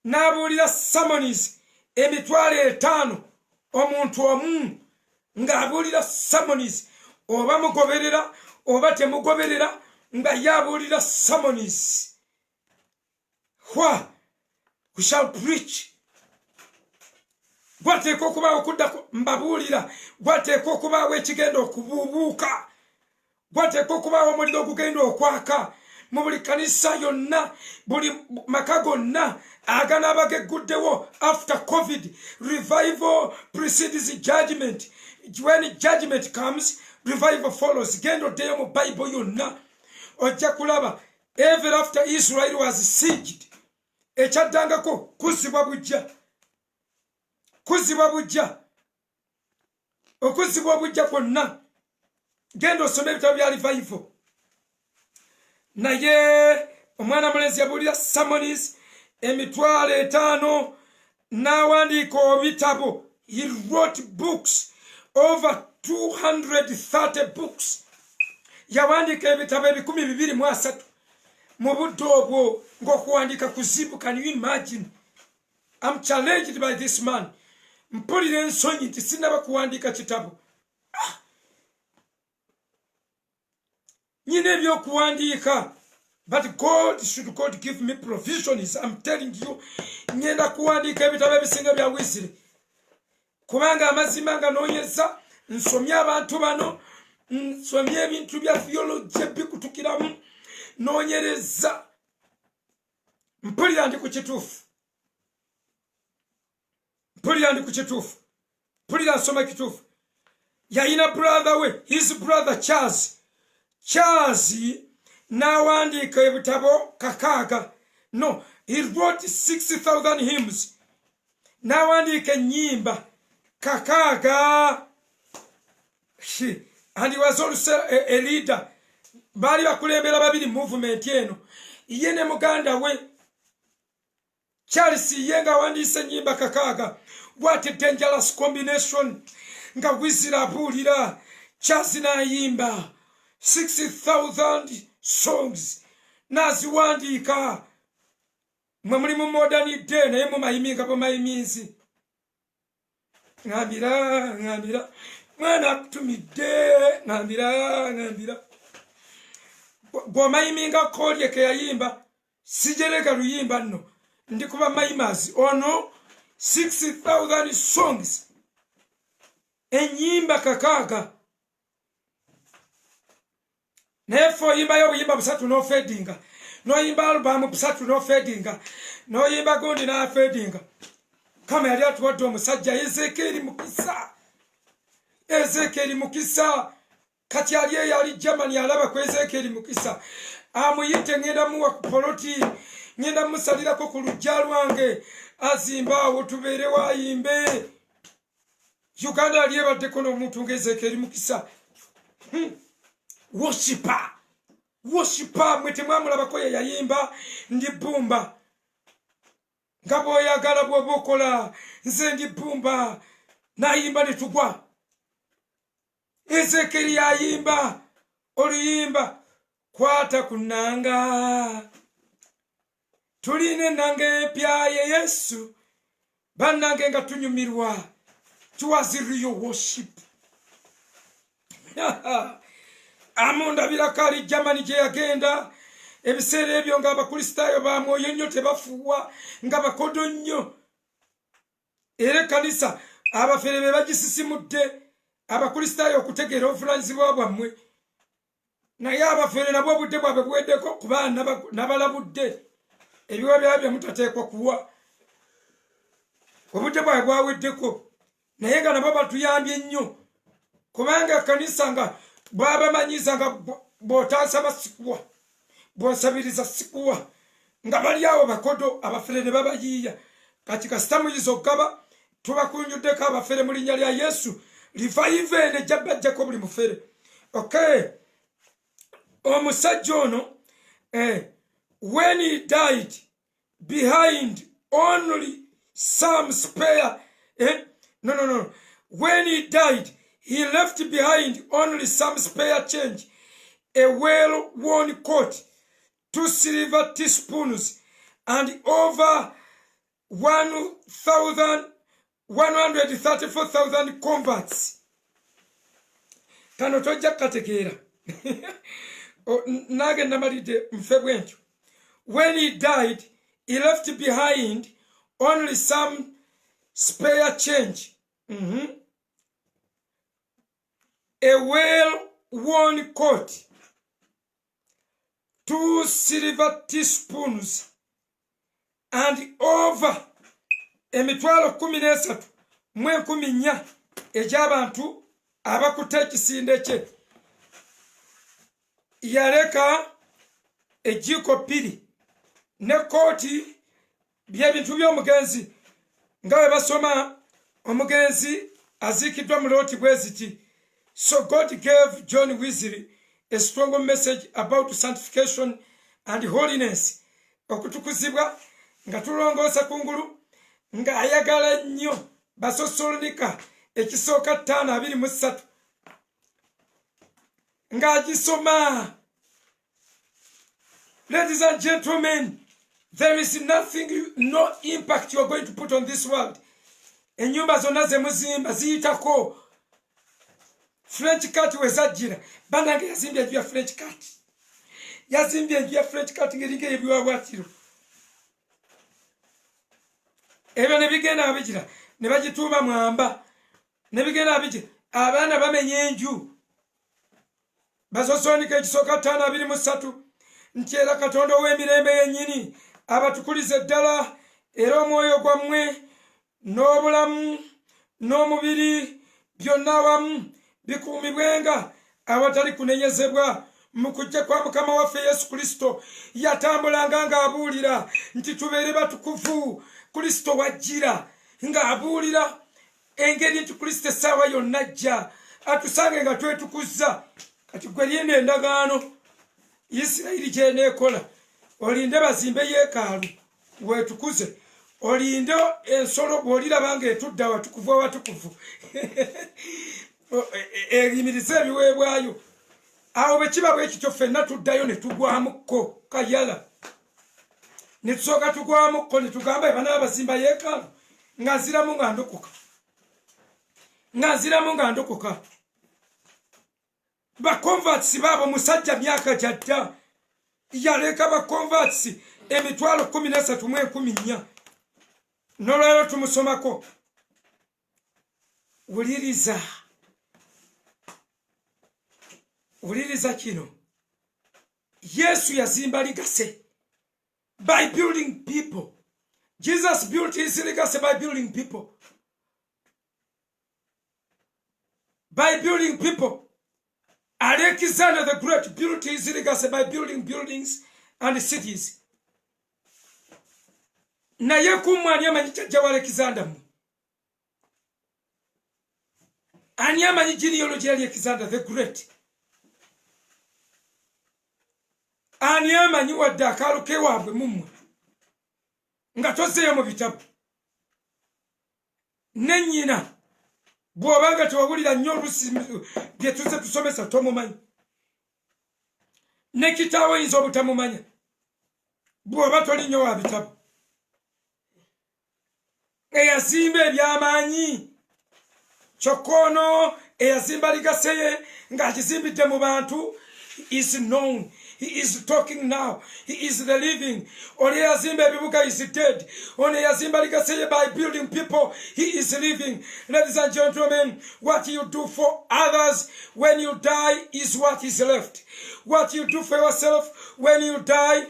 [SPEAKER 1] n'abuulira sermons emitwalo 5 omuntu omu ng'abuulira sermons oba mugoberera oba temugoberera nga yabuulira sermons. We shall preach. Gwateeka okubaawo okuddako mbabuulira gwateeka okubaawo ekigenda okubuubuuka gwateeka okubaawo omuliro ogugenda okwaka mu buli kanisa yonna buli maka gonna aganaaba gegguddewo after COVID. Revival precedes judgment. When judgment comes, revival follows. Genda oddeyo mu Bible yonna ojja kulaba ever after Israel was sieged ekyaddangako kuzibwa bujja kwonna genda osome ebitabo bya revival. Naye omwana mulenzi yabuulira sermons emitwalo 5 n'awandiika obitabo. He wrote books over 230 books. Yawandiika ebitabo 223 mu budde obwo ng'okuwandiika kuzibu. Can you imagine? I'm challenged by this man. Mpulira ensonyi nti sinaba kuwandiika kitabo. Nyine ebyokuwandiika. But God give me provisions. I'm telling you. Nyenda kuwandiika ebitabo ebisinga bya Wesley. Kubanga amazima nga noonyeza nsomye abantu bano nsomye ebintu bya theology bikutukiramu noonyereza mpulira ndi ku kituufu mpulira nsoma kituufu yayina brother we his brother Charles n'awandiika ebitabo kakaaga no he wrote 60,000 hymns n'awandiika ennyimba kakaaga and he was also a leader baali bakulembera babiri movement eno ye ne muganda we Charles ye nga awandiise ennyimba kakaaga. What a dangerous combination nga Wizira abuulira Charles n'ayimba 60,000 songs n'aziwandiika mwe muli mu modern day naye mumayiminga bwemayimizi ngambira mwana akutumidde ngambira bw'omayiminga kolye ke yayimba sijerega luyimba nno ndikuba mayimazi ono 60,000 songs enyimba kakaaga nefo yimba yimba busatu no fadinga no yimba album busatu no fadinga no yimba gundi na fadinga kama yali atuwadde omusajja Ezekiel Mukisa kati yali Germany alaba ku Ezekiel Mukisa amuyite ngenda muwa ku poloti ngenda musalirako ku lujja lwange azimba awo tubeere wayimbe Uganda alyebaddeko n'omuntu ng'Ezekiel Mukisa worshiper mwe temwamulabako ye yayimba ndi bumba nga bw'oyagala bw'oba okola nze ndi bumba n'ayimba ne tugwa Ezekiel yayimba oluyimba kwata ku nnanga tulina ennanga empya ye Yesu bannange nga tunyumirwa tuwazi real worship amundabira kali Germany gye yagenda ebiseera ebyo nga abakristaayo ba mwoyo nnyo tebafuuwa nga bakodo nnyo era kanisa abafere be bagisisimudde abakristaayo okutegeera obuvunaanyizibwa bwammwe naye abafere nabwo obudde bwabwe buweddeko kuba nabalabudde ebiwa byabwe mutateekwa kuwa obudde bwabwe bwaweddeko naye nga nabo batuyambye nnyo kubanga kanisa nga bwabamanyiza nga bw'otansaba sikuwa bw'osabiriza sikuwa nga bali awo bakodo abafere ne babayiiya kati kasita muyiza okugaba tubakunyuddeko abafere mu linnya lya Yesu revive ne jabajjako buli mufere okay omusajja ono when he died behind only some spare no when he died he left behind only some spare change, a well-worn coat, 2 silver teaspoons, and over 134,000 converts. Kano tojja kategeera. Nage namalide mfebwencho. When he died, he left behind only some spare change. A well-worn coat, 2 silver teaspoons, and over emitwalo 13 mu 14 egy'abantu abakutte ekisinde kye. Yaleka ejjiiko 2 ne kooti by'ebintu by'omugenzi nga bwe basoma omugenzi aziikiddwa mu looti bwe ziti. So God gave John Wesley a strong message about sanctification and holiness. Okutukuzibwa nga tulongoosa kungulu nga ayagala nnyo Basosolonika ekisooka 5:23 nga agisoma. Ladies and gentlemen, there is nothing, no impact you are going to put on this world. Ennyumba zonna ze muzimba ziyitako French cut wezajira banange yazimbye enju ya French cut. Yazimbye enju ya French cut ngeringe ebiwawatiro. Ebyo ne bigenda abijira ne bagituuma mwamba. Ne bigenda abijira abaana bamenye enju. Basosonika ekisooka 5:23 nti era Katonda ow'emirembe yennyini abatukulize ddala era omwoyo gwammwe n'obulamu n'omubiri byonna awamu bikuumibwenga awatali kunenyezebwa mu kujja kwa Mukama waffe Yesu Kristo. Yatambulanga ng'abuulira nti tubeere batukuvu. Kristo wajjira ng'abuulira engeri nti Kristo essaawa yonna ajja atusange nga twetukuzza. Kati gwe linda endagaano Isirayiri gyeneekola. Olinde bazimbe yeekaalu weetukuze. Olinde ensolo bw'oliraba ng'etudde awatukuvu awatukuvu eyimirize ebiweebwayo. Awo bwe kiba bwe kityo ffenna tuddayo ne tugwamukko kayala. Ne tusooka tugwamukko ne tugamba bana abazimba yeekaalu nga nziramu nga ndokoka. Nga nziramu nga ndokoka. Bakonvatsi baabo musajja myaka gyadda yaleka bakonvatsi emitwalo 13,014. Nolwero tumusomako. Wuliriza kino. Yesu yazimba ligase by building people. Jesus built his legacy by building people. By building people. Alexander the Great built his legacy by building buildings and cities. Naye kumwani amanyi kyajja wa Alexander mwe. Ani amanyi genealogy ya Alexander the Great. Ani amanyi wadde akaalo kewaabwe mumwe nga tozeeyo mu bitabu. Ne nnyina bw'obanga tewawulira nnyo olusi bye tuze tusomesa tomumanyi. Ne kitaawe oyinza obutamumanya bw'oba toli nnyo wa bitabu. Eyazimba ebyamaanyi kyokka ono eyazimba ligase ye ng'akizimbidde mu bantu is known. He is talking now. He is the living. Oli yazimba ebibuga is dead. Oni yazimba ligase by building people. He is living. Ladies and gentlemen, what you do for others when you die is what is left. What you do for yourself when you die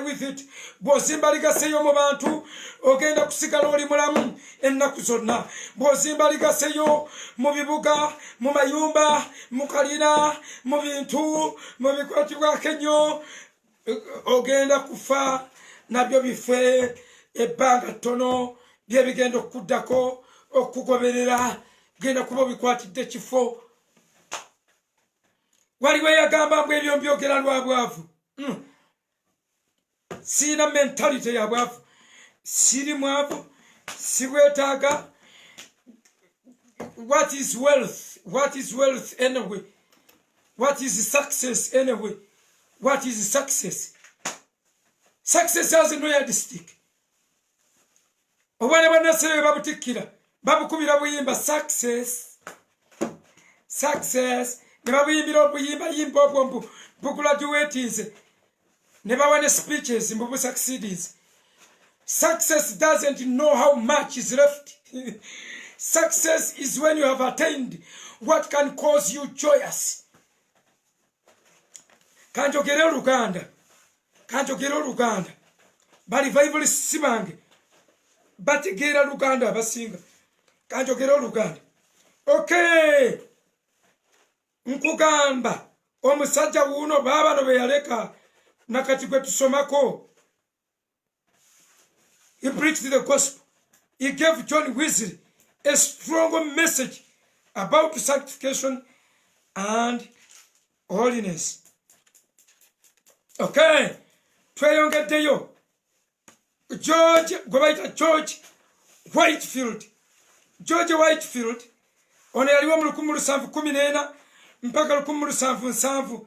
[SPEAKER 1] with it. Bw'ozimba ligase yo mu bantu ogenda kusigala oli mulamu ennaku zonna. Bw'ozimba ligase yo mu bibuga, mu mayumba, mu kalina, mu bintu, mu bikwatibwa kenyo ogenda kufa nabyo bife ebbanga ttono byebigenda okuddako okugoberera genda kuba bikwatidde kifo. Waliwo yagamba mbwe ebyo mbyogera lwa bwavu. Sina mentality ya bwavu. Siri mwavu. Sibwetaaga. What is wealth? What is wealth anyway? What is success anyway? What is success? Success has no yardstick. Obwana bannasere babutikira babukubira buyimba success. Success. Ne babuyimbira obuyimba yimba obwo buguladuatinze. Ne bawane speeches mbubu succeeds. Success doesn't know how much is left. Success is when you have attained what can cause you joyous. Kanjogera Luganda. Bali revival simange. Bategera Luganda abasinga. Kanjogera Luganda. Okay. Nkugamba omusajja wuno baba no beyaleka nakati kwe tusomako. He preached the gospel. He gave John Wesley a strong message about sanctification and holiness. Okay. Tweyongeddeyo. George Whitefield. George Whitefield. Ono yaliwo mu 1714 mpaka 1770.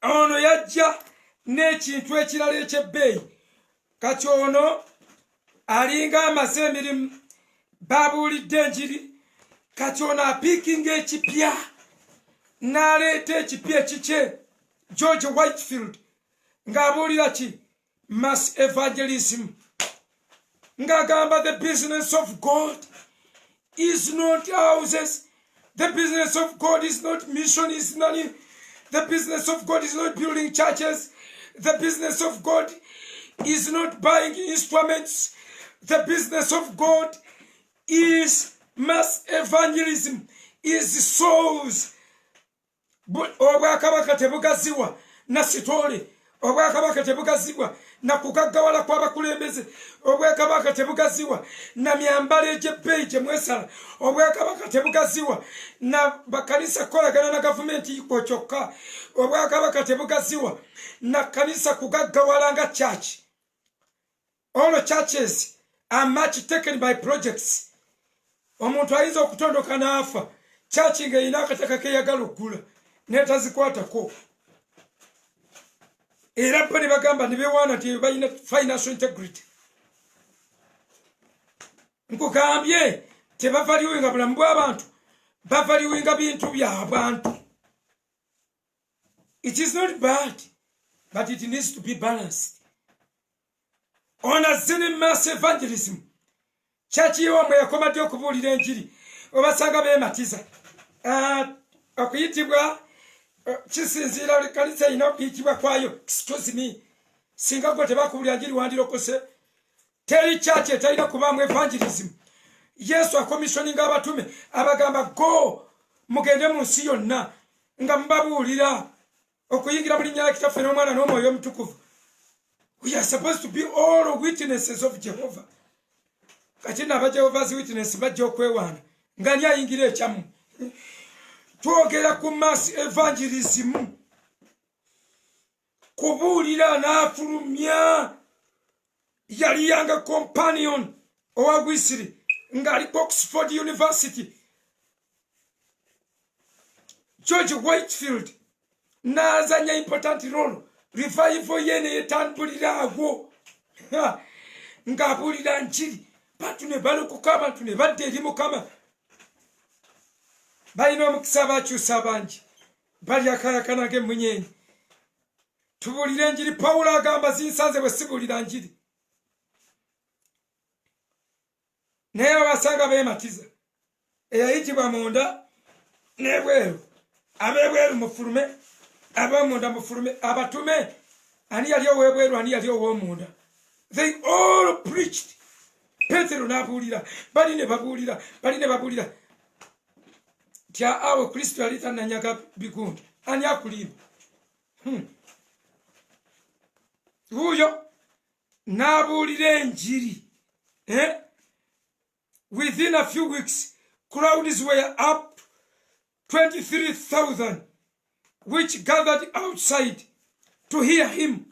[SPEAKER 1] Ono yajja n'ekintu ekirala eky'ebbeeyi. Kati ono alinga amaze emirimu babuulidde enjiri. Kati ono apiikinga ekipya n'aleeta ekipya ekikye. George Whitefield ng'abuulira ki? Mass evangelism. Ng'agamba the business of God is not houses. The business of God is not mission, is none. The business of God is not building churches. The business of God is not buying instruments. The business of God is mass evangelism, is souls. Obwakabaka tebugaziwa na sitole. Obwakabaka tebugaziwa na kugagawala kw'abakulembeze. Obwakabaka tebugaziwa na myambalo egy'ebbeeyi gye mwesala. Obwakabaka tebugaziwa na bakanisa kolagana na gavumenti iko kyokka. Obwakabaka tebugaziwa na kanisa kugagawala nga church. All the churches are much taken by projects. Omuntu ayinza okutondoka n'afa. Church nga erina akataka keyagala okugula n'etazikwatako. Era bwe ne bagamba ne beewaana nti balina financial integrity. Nkugambye tebavaliwinga bulamu bw'abantu, bavaliwinga bintu by'abantu. It is not bad, but it needs to be balanced. Ona zine mass evangelism. Church yomwe yakomadde okubuulira enjiri. Obasanga beematiza. Okuyitibwa kisinziira kanisa ina okuyitibwa kwayo. Excuse me. Singa gwe tebakubuulira njiri wandirokose. Teri church etalina kubaamu evangelism. Yesu akomissioninga abatume abagamba go mugende mu nsi yonna nga mubabuulira okuyingira mu linnya lya Kitaffe n'Omwana n'Omwoyo Omutukuvu. We are supposed to be all witnesses of Jehovah. Kati naba Jehovah's Witness bajja okwewaana nga ni ayingira ekyamu. Twogera ku mass evangelism. Kubuulira n'afulumya. Yali yanga companion owa Gwisiri nga ali Oxford University. George Whitefield n'azanya important role. Revival yene yetambulira ago. Ng'abuulira njiri. Bantu ne balokoka abantu ne badda eri Mukama. Balina omukisa bakyusa bangi. Bali akayakana ng'emunyenye. Tubuulire njiri. Pawulo agamba zinsanze bwe sibuulira njiri. Naye abasanga beematiza. Eyayitibwa munda n'ebweru. Ab'ebweru mufulume. Abamunda mufulume. Abatume. Ani yali ow'ebweru, ani yali ow'omunda. They all preached. Petero n'abuulira. Bali ne babuulira. Tya awo Kristo yali tannanyaga bigundi. Ani akulimba? Huyo n'abuulira enjiri. Within a few weeks, crowds were up 23,000, which gathered outside to hear him.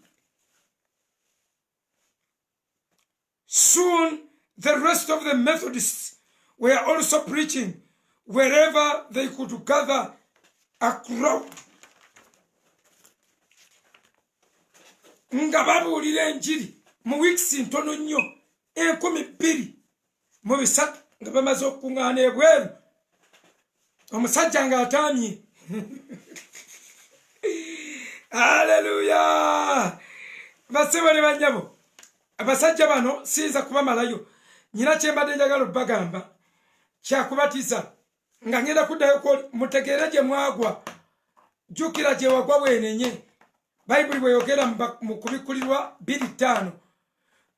[SPEAKER 1] Soon, the rest of the Methodists were also preaching wherever they could gather a crowd. Nga babuulira enjiri mu weeks ntono nnyo 12 mu bisatu nga bamaze okukuŋŋaana ebweru. Omusajja ng'ataamye. Haleluya! Basebo ne bannyabo. Abasajja bano siyinza kubamalayo. Nyina kye mbadde njagala obbagamba kyakubatiza nga ngenda kuddayo mutegeere gye mwagwa. Jjukira gye wagwa bwenenye. Bayibuli bweyogera mu kubikulirwa 2:5.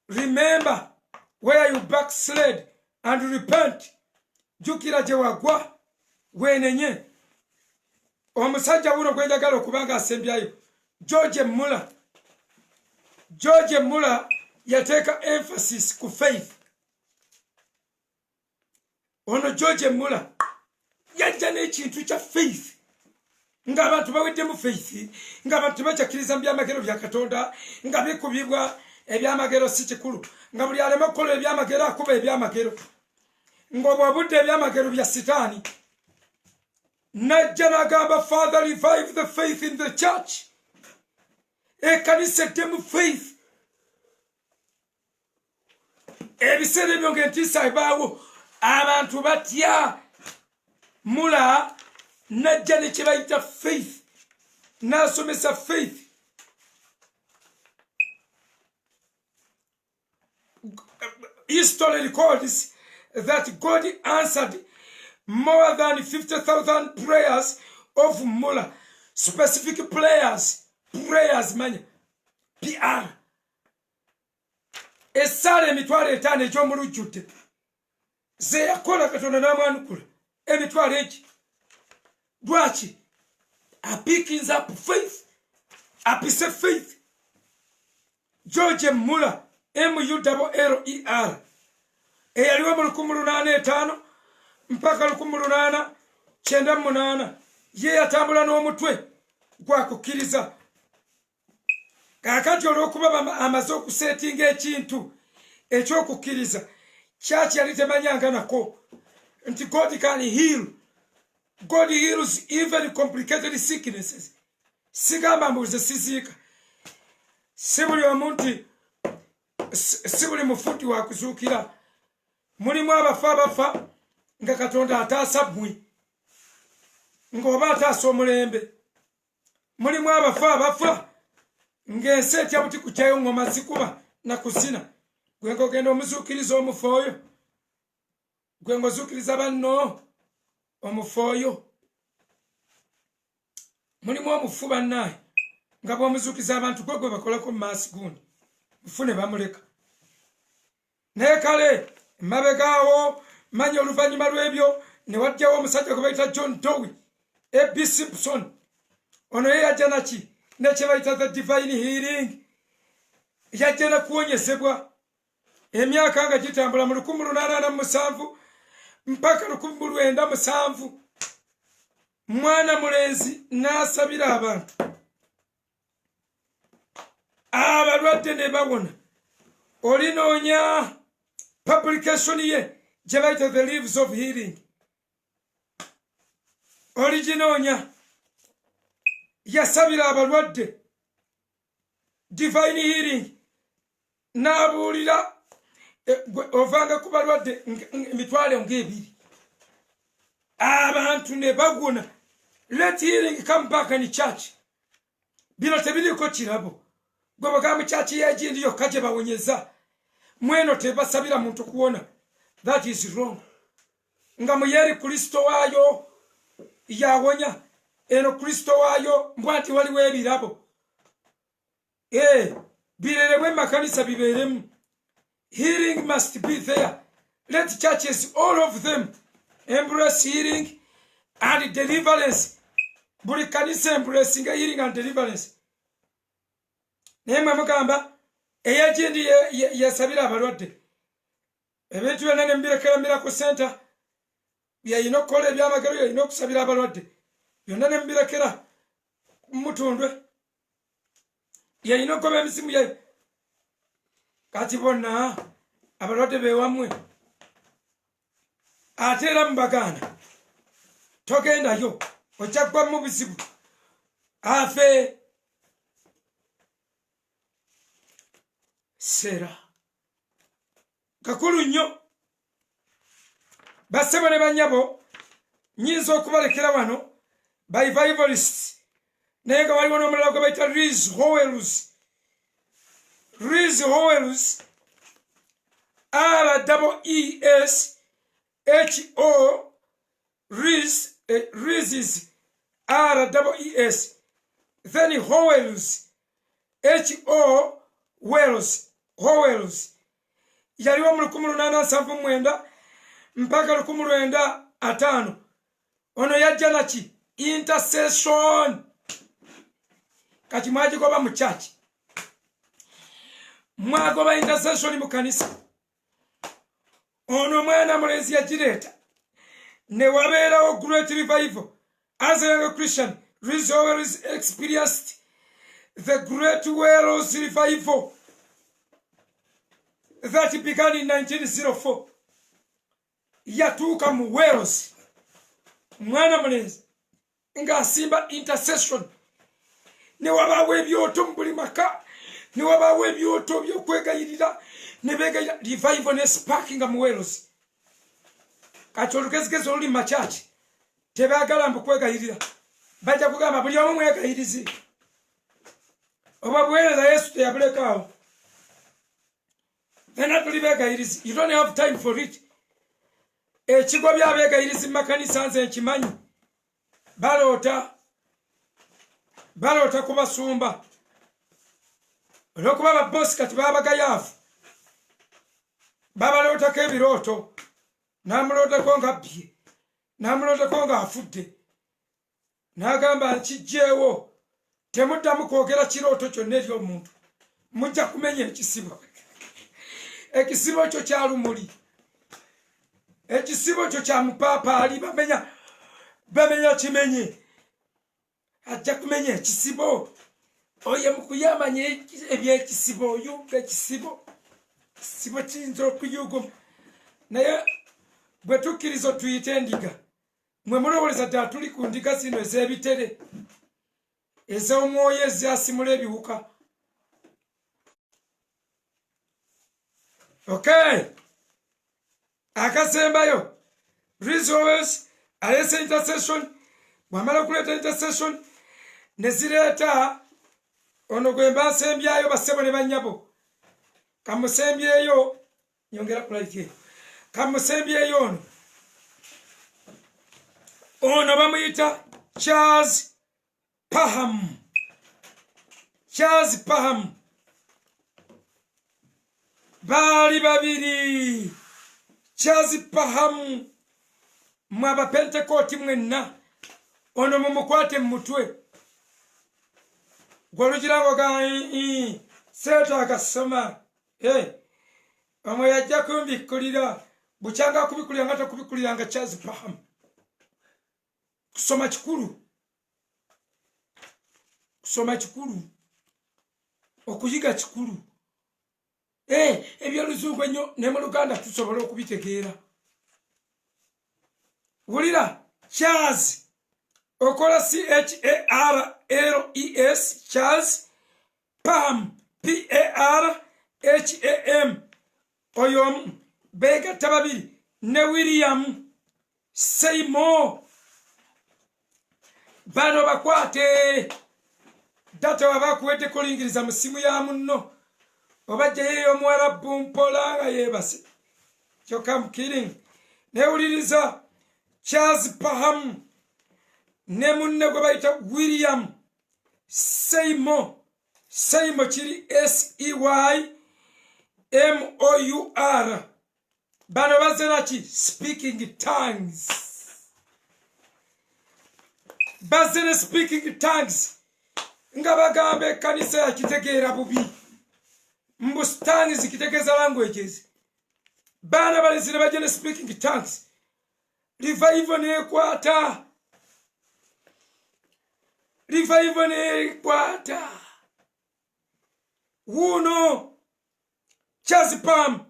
[SPEAKER 1] Remember where you backslid and repent. Jjukira gye wagwa bwenenye. Omusajja wuno gwe njagala okuba nga asembyayo George Muller yateeka emphasis ku faith. Ono George Muller yajja n'ekintu kya faith. Ng'abantu baweddemu faith, ng'abantu bajakkiriza mu byamagero bya Katonda, nga bikubibwa ebyamagero si kikulu, nga buli alema okukola ebyamagero akuba ebyamagero, ng'obwabudde ebyamagero bya Sitaani. Najja n'agamba, Father, revive the faith in the church. Ekkanisa eddemu faith. Ebiseera ebyo ng'entiisa ebaawo, abantu batya. Muller najja ne kye bayita faith, n'asomesa faith. History records that God answered more than 50,000 prayers of Muller. Specific prayers, manya. PR. Essala emitwalo 5 eky'omulujjudde ze yakola Katonda n'amwanukula emitwalo egi. Lwaki? Picking up faith. Apise faith. George Muller MULLER eyaliwo mu 1805 mpaka 1898 ye yatambula n'omutwe gwakukkiriza. Kakati olw'okuba amaze okusetinga ekintu ekyokukkiriza kyaki yali temanyanga nako nti God can heal. God heals even complicated sicknesses. Sigamba mbuze siziika. Si buli omuntu si buli mufuti wa kuzuukira. Mulimu abafa nga Katonda ataasa bwe ng'oba ataasa omulembe. Mulimu abafa ng'ensi etya buti kukyayo ngoma zikuba na kusina. Gwe ng'ogenda omuzuukiriza omufooyo. Gwe ng'ozuukiriza banno omufooyo. Mulimu omufu bannaye nga bw'omuzuukiza abantu gwe bakolako mu maasi gundi mufu ne bamuleka. Naye kale mabegaawo manya oluvannyuma lw'ebyo ne wajjawo omusajja gwe bayita John Dowie A.B. Simpson. Ono ye yajja naki nekye bayita the divine healing. Yajja nakuwonyezebwa emyaka nga gitambula mu 1887 mpaka 1907. Mwana mulenzi n'asabira abantu abalwadde ne bawona. Olinoonya publication ye gye bayita the Leaves of Healing. Originoonya yasabira abalwadde divine healing n'abuulira ovanga ku balwadde emitwalo ng'ebiri. Abantu ne bagona. Let healing come back in church. Bino tebiriko kirabo. Gwe bagamba church yegindi yokka gye bawonyeza. Mweno tebasabira muntu kuwona. That is wrong. Nga muyeri Kristo waayo yawonya. Eno Kristo waayo mbwanti waliwo ebirabo. Birerebwe makanisa biberemu. Healing must be there. Let churches, all of them, embrace healing and deliverance. Buli kanisa embracing healing and deliverance. Nemwe mugamba eyagindi yasabira abalwadde. Ebintu byonna ne mbirekera Miracle Center byayina okukola ebyamagero yayina okusabira abalwadde. Byonna ne mbirekera mutundwe. Yayina okugoba emisimu yayo. Kati bonna abalwadde bewamwe. Ate era mubagaana togendayo ojja kugwa mu bizibu afe. Sera kakulu nnyo. Bassebo ne bannyabo nnyinza okubalekera wano bivalists naye nga waliwo n'omulala gwe bayita Rees Howells. Rees Howells REES HO Rees is REES. Then Howells HO Howells yaliwo mu 1879 mpaka 1905. Ono yajja naki intercession. Kati mwagigoba mu church. Mwagoba intercession mu kanisa. Ono mwana mulenzi yagireeta ne wabeerawo great revival. As a young Christian, Rees Howells experienced the great Wales revival that began in 1904. Yatuuka mu Wales mwana mulenzi ng'asimba intercession. Ne wabaawo ebyoto mu buli maka. Ne wabaawo ebyoto by'okwegayirira. Nebega revival ne sparking mu Wales. Kati olugezigezi oluli mu church tebaagala mbu kwegayirira. Bajja kugamba buli omu mwegayirizi. Oba buweereza Yesu teyabulekaawo. Nena tuli beegayirizi. You don't have time for it. Ekigo by'abeegayirizi mu makanisa nze nkimanyi. Baloota kubasumba. Olw'okuba ababoosi kati baba bagayaavu. babalotako ebiroto namulotako nga bbye namulotako nga afudde n'agamba nkijjeewo temuddamu kwogera kirooto kyonna eri omuntu mujja kumenya ekisibo ekisibo kyo kya lumuli ekisibo kyo kya mupaapaali bamenya kimenye ajja kumenya ekisibo oye mukuyamanya ebyekisibo oyumba ekisibo kiyinza okuyuguma naye bwe tukkiriza tuyite endiga mwe mulowoleza ddala tuli ku ndiga zino ez'ebitere ez'omwoyo ezasimula ebiwuka okay akasembayo resolves alese intercession bwamala okuleeta intercession nezireeta ono gwe mba nsembyayo bassebo ne bannyabo kamusembyeyo nyongera kulaike kamusembyeyo ono bamuyita Charles Parham baali babiri Charles Parham mwaba Pentecost mwenna ono mumukwate mutwe gwolugirango ga seeta akasoma omwe yajja kumbikkulira bukyanga kubikulira nga takubikuliranga Charles Parham kusoma kikulu okuyiga kikulu ebyoluzungu ennyo ne mu Luganda tusobola okubitegeera wulira Charles okola CHARLES Charles Parham PARHAM oyo beegatta babiri ne William Seymour bano bakwate data wabakuwedde kulingiriza mu simu ya munno obajja yeyo Omwarabu mpola nga yeebase kyokka I'm kidding newuliriza Charles Parham ne munne gwe bayita William Seymour kiri SEYMOUR bano bazzenaki speaking tongues bazene speaking tongues nga bagamba ekkanisa yakitegeera bubi mbu tongues zikitegeeza languages baana balesine bajene speaking tongues revival nekwata wuno Charles Parham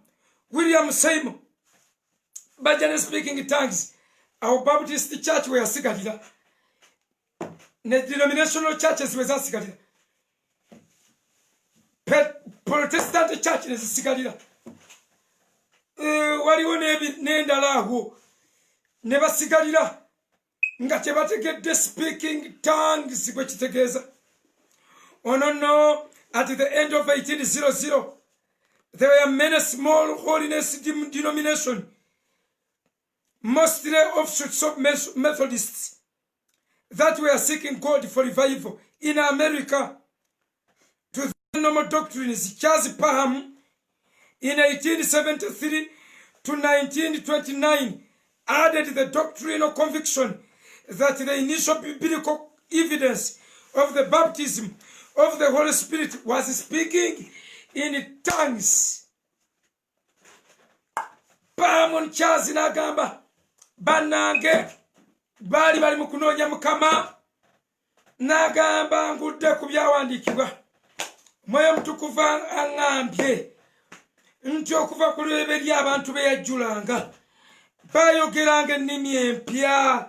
[SPEAKER 1] William Seymour bajene speaking tongues our Baptist church we asigalira ne denominational churches we zasigalira Protestant church ne zisigalira waliwo n'endala awo ne basigalira nga tebategedde speaking tongues bwe kitegeeza ono no at the end of 1800 there were many small holiness denominations mostly offshoots of Methodists that were seeking God for revival in America to the normal doctrines. Charles Parham in 1873 to 1929 added the doctrinal conviction that the initial biblical evidence of the baptism of the Holy Spirit was speaking in tongues. Parham Charles n'agamba bannange bali mu kunoonya Mukama n'agamba ngudde ku byawandiikibwa Mwoyo Mutukuvu aŋŋambye nti okuva ku lweberi abantu be yajjulanga bayogeranga ennimi empya.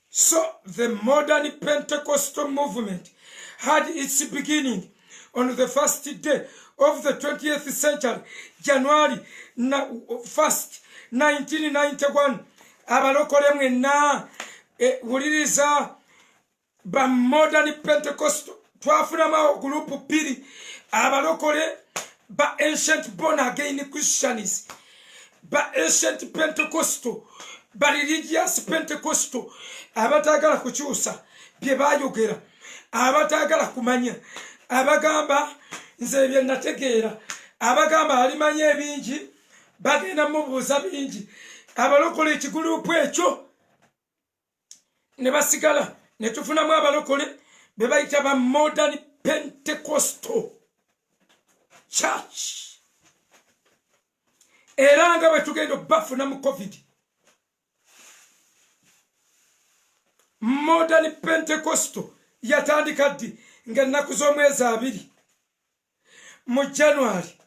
[SPEAKER 1] So the modern Pentecostal movement had its beginning on the first day of the 20th century, January 1st, 1991. Abalokole mwenna wuliriza ba modern Pentecostal twafunamu group bbiri abalokole ba ancient born again Christians ba ancient Pentecostal ba religious Pentecostal abatagala kukyusa bye bayogera abatagala kumanya abagamba nze bye nategeera abagamba alimanya ebingi bagenda mubuuza bingi abalokole ekigulupu ekyo ne basigala ne tufunamu abalokole be bayita ba Modern Pentecostal Church era nga bwe tugenda bafuna mu COVID. Modern Pentecostal yatandika ddi nga ennaku z'omwezi 2 mu January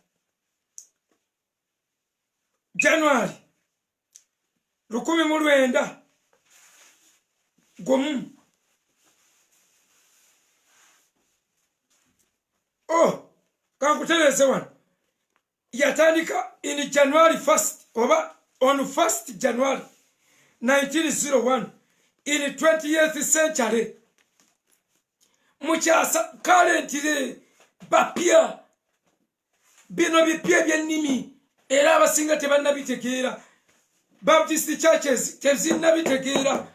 [SPEAKER 1] 1900 gumu. Kankutereze wano yatandika in January 1st oba on 1st January 1901 in 20th century. Muchasa currently bapia bino bipia byennimi era abasinga tebannabitegeera. Baptist churches tezinabitegeera.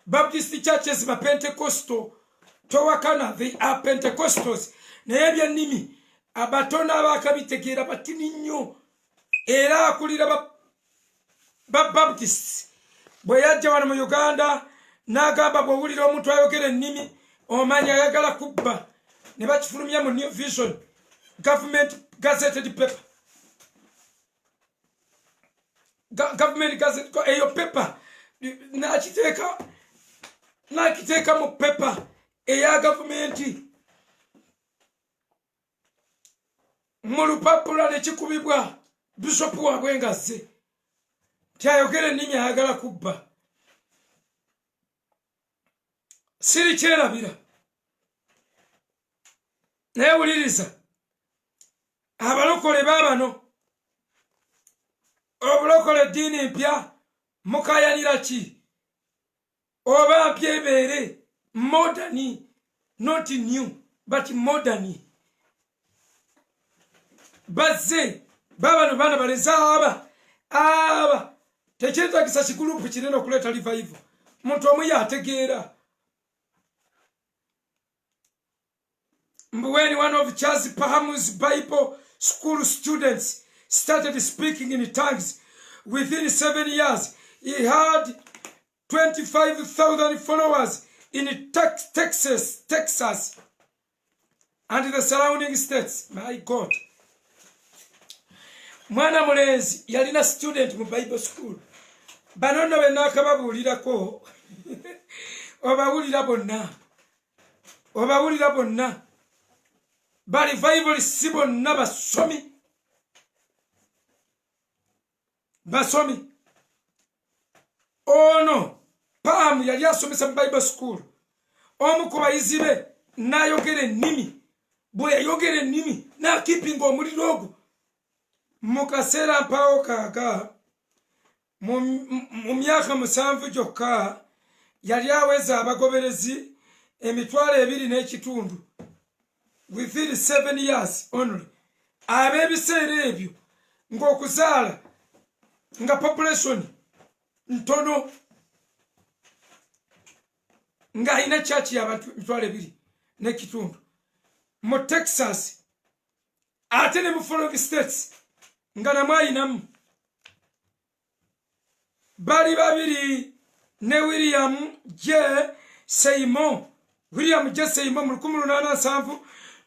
[SPEAKER 1] Baptist churches ba Pentecostal towakana, they are Pentecostals. Naye byennimi abatona abakabitegeera batini nnyo era akulira ba Baptist bwe yajja wano mu Uganda n'agamba bw'owulira omuntu ayogera ennimi omanya ayagala kubba ne bakifulumya mu New Vision government gazetted paper. Government gazette eyo paper nakiteeka mu paper eya gavumenti mu lupapula ne kikubibwa Bishop waabwe ngazze tyayogera ennimi ayagala kubba. Siri kyerabira naye wuliriza abalokole baabano obulokole eddiini mpya mukayanira ki oba mpya ebeere modern, not new but modern. Bazze babano baana balenzi aba tekyetagisa kigulupu kinene okuleeta revival. Muntu omu yategeera. When one of Charles Parham's Bible school students started speaking in tongues, within 7 years, he had 25,000 followers in Texas, and the surrounding states. My God. Mwana mulenzi yalina student mu Bible school. Banono benakababulirako. Obawulira bonna. Bali revival si bonna basomi. Ono Pam yali asomesa mu Bible school. Omu ku bayizi be n'ayogera ennimi. Bwe yayogera ennimi n'akipinga omuliro ogwo. Mu kaseera mpaawo kaaga mu myaka 7 gyokka yali aweza abagoberezi 2,500 within 7 years only. Ab'ebiseera ebyo ng'okuzaala nga population ntono nga alina church y'abantu 2,200 mu Texas ate ne mu following states nga namwe ayinamu. Bali babiri ne William J. Seymour mu 1807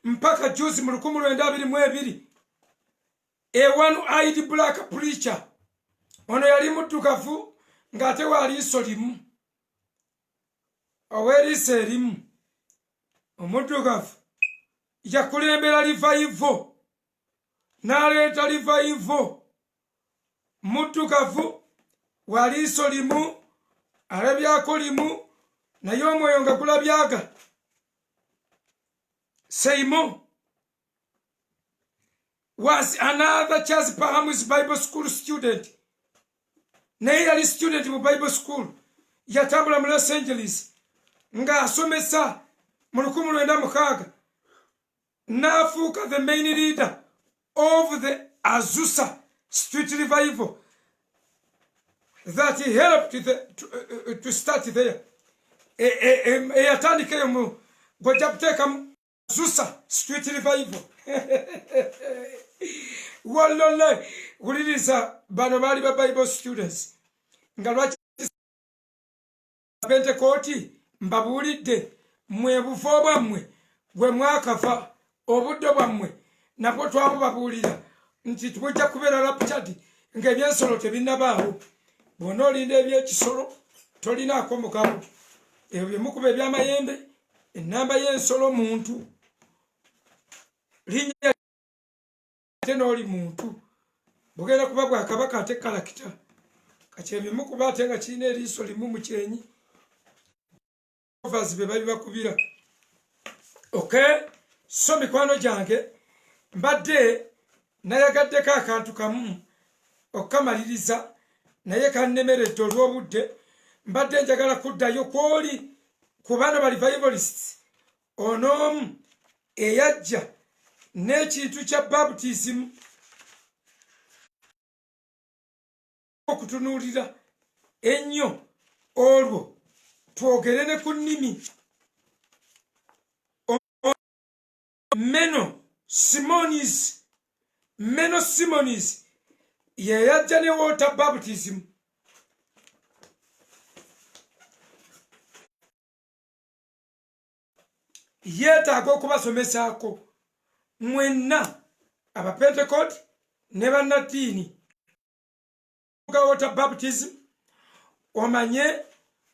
[SPEAKER 1] mpaka juzi mu 1922. A one-eyed black preacher. Ono yali muddugavu ng'ate waliiso limu. Ow'eriiso erimu omuddugavu yakulembera revival. N'aleeta revival. Muddugavu waliiso limu alabyako limu naye omwoyo nga gulabyaga. Seymour was another Charles Parham's Bible school student. Naye yali student mu Bible school. Yatambula mu Los Angeles nga asomesa mu 1906. N'afuuka the main leader of the Azusa Street Revival that he helped to start there. Yatandika mu gojja Azusa Street Revival. Walole uliriza bano bali ba Bible students nga lwaki Pentecost mbabulidde mwe bufo bwammwe bwe mwakafa obuddo bwammwe nabwo twabubabulira nti tujja kubeera raptured ng'ebyensolo tebinnabaawo bw'ona olinda ebyekisolo tolinaako mugabo ebyo byemukuba ebyamayembe ennamba y'ensolo muntu linnya ate n'oli muntu bugenda kuba bwakabaka ate kalakita kati ebyemukuba ate nga kirina eriiso limu mu kyenyi be bali bakubira. Okay, so mikwano gyange mbadde nayagaddeko akantu kamu okukamaliriza naye kannemeredde olw'obudde. Mbadde njagala kuddayo kwoli ku bano bali revivalists onoomu eyajja n'ekintu kya baptism okutunuulira ennyo olwo twogere ne ku nnimi. Meno Simonis ye yajja ne water baptism. Yeetaaga okubasomesaako mwenna abapentecost ne bannaddiini ga water baptism. Omanye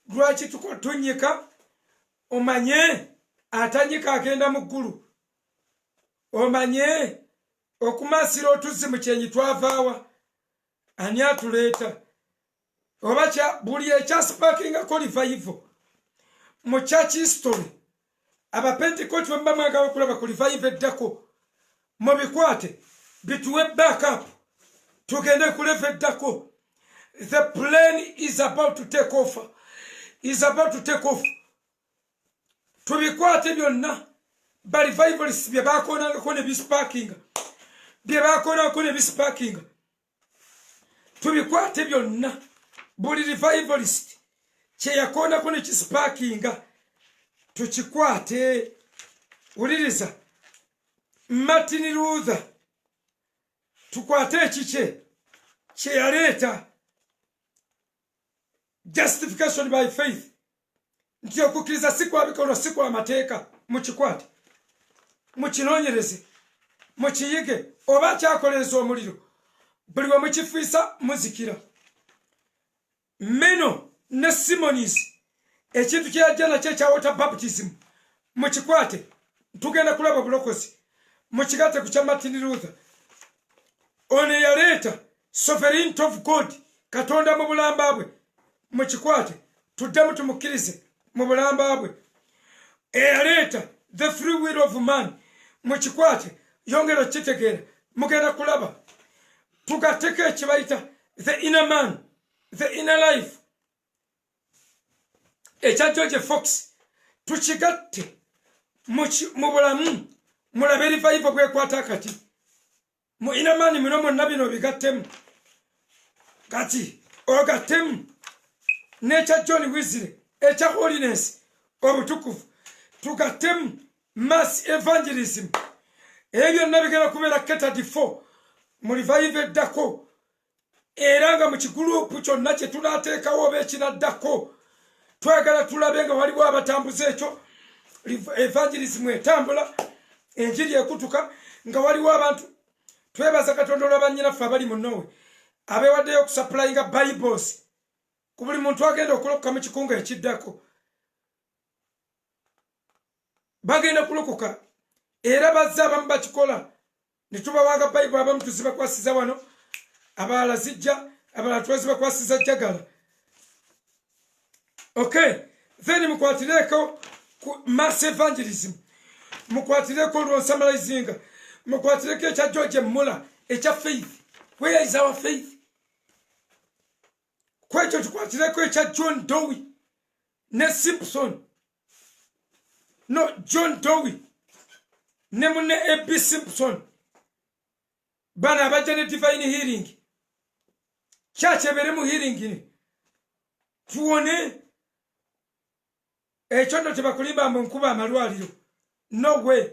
[SPEAKER 1] lwaki tunyika, omanye atanyika agenda mu ggulu, omanye okumaasira otuzzi mu kyenyi twavaawa ani atuleeta, oba buli ekyasipakingako revival mu church history. Abapentecost bwe muba mwagala okulaba ku revival eddako mubikwate bituwe backup tugende ku level eddako. The plane is about to take off. Tubikwate byonna ba revivalists bye bakoonangako ne bisparkinga, tubikwate byonna. Buli revivalist kye yakoonako ne kisparkinga tukikwate. Uliriza Martin Luther, tukwate ekikye kye yaleeta justification by faith, nti okukkiriza si kwa bikolwa si kwa mateeka. Mukikwate, mukinoonyereze, mukiyige. Oba kyakoleeza omuliro, buli we mukifiisa muzikira. Meno ne Simonis ekintu kye yajja nakyo ekya water baptism mukikwate. Tugenda kulaba bulokozi mukigate ku kya Martin Luther. Ono yaleeta sovereignty of God, Katonda mu bulamba bwe. Mukikwate tuddemu tumukkirize mu bulamba bwe. Eyaleeta the free will of man, mukikwate yongera okitegeera. Mugenda kulaba tugatteko ekibayita the inner man, the inner life ekya George Fox, tukigatte mu bulamu. Mulabe revival bwekwata kati mu inner man muno mwonna bino bigattemu. Kati ogattemu n'ekya John Wesley ekya holiness obutukuvu, tugattemu mass evangelism. Ebyo byonna bigenda kubeera catered for mu revival eddako, era nga mu kigulupu kyonna kye tunaateekawo oba ekinaddako twagala tulabe nga waliwo abatambuza ekyo evangelism etambula, enjiri ekutuka, nga waliwo abantu. Twebaza Katonda olw'abanyinaffe abali mu Norway abeewaddeyo okusupplyinga Bibles ku buli muntu agenda okulokoka mu kikungu ekiddako. Bagenda kulokoka era bazze abamu bakikola ne tubawanga Bible. Abamu tuzibakwasiza wano, abalala zijja, abalala twezibakwasiza Jagala. Okay, then mukwatireko ku mass evangelism, mukwatireko olwo summarizing, mukwatireko ekya George Muller ekya faith. Where is our faith? Kwekyo tukwatireko ekya John Dowie ne Simpson. No, John Dowie ne munne A.B. Simpson, bana abajja ne divine healing. Kyaki ebeere mu healing ni tuwone. Ekyo nno tebakulimba mbu nkuba amalwaliro. No way.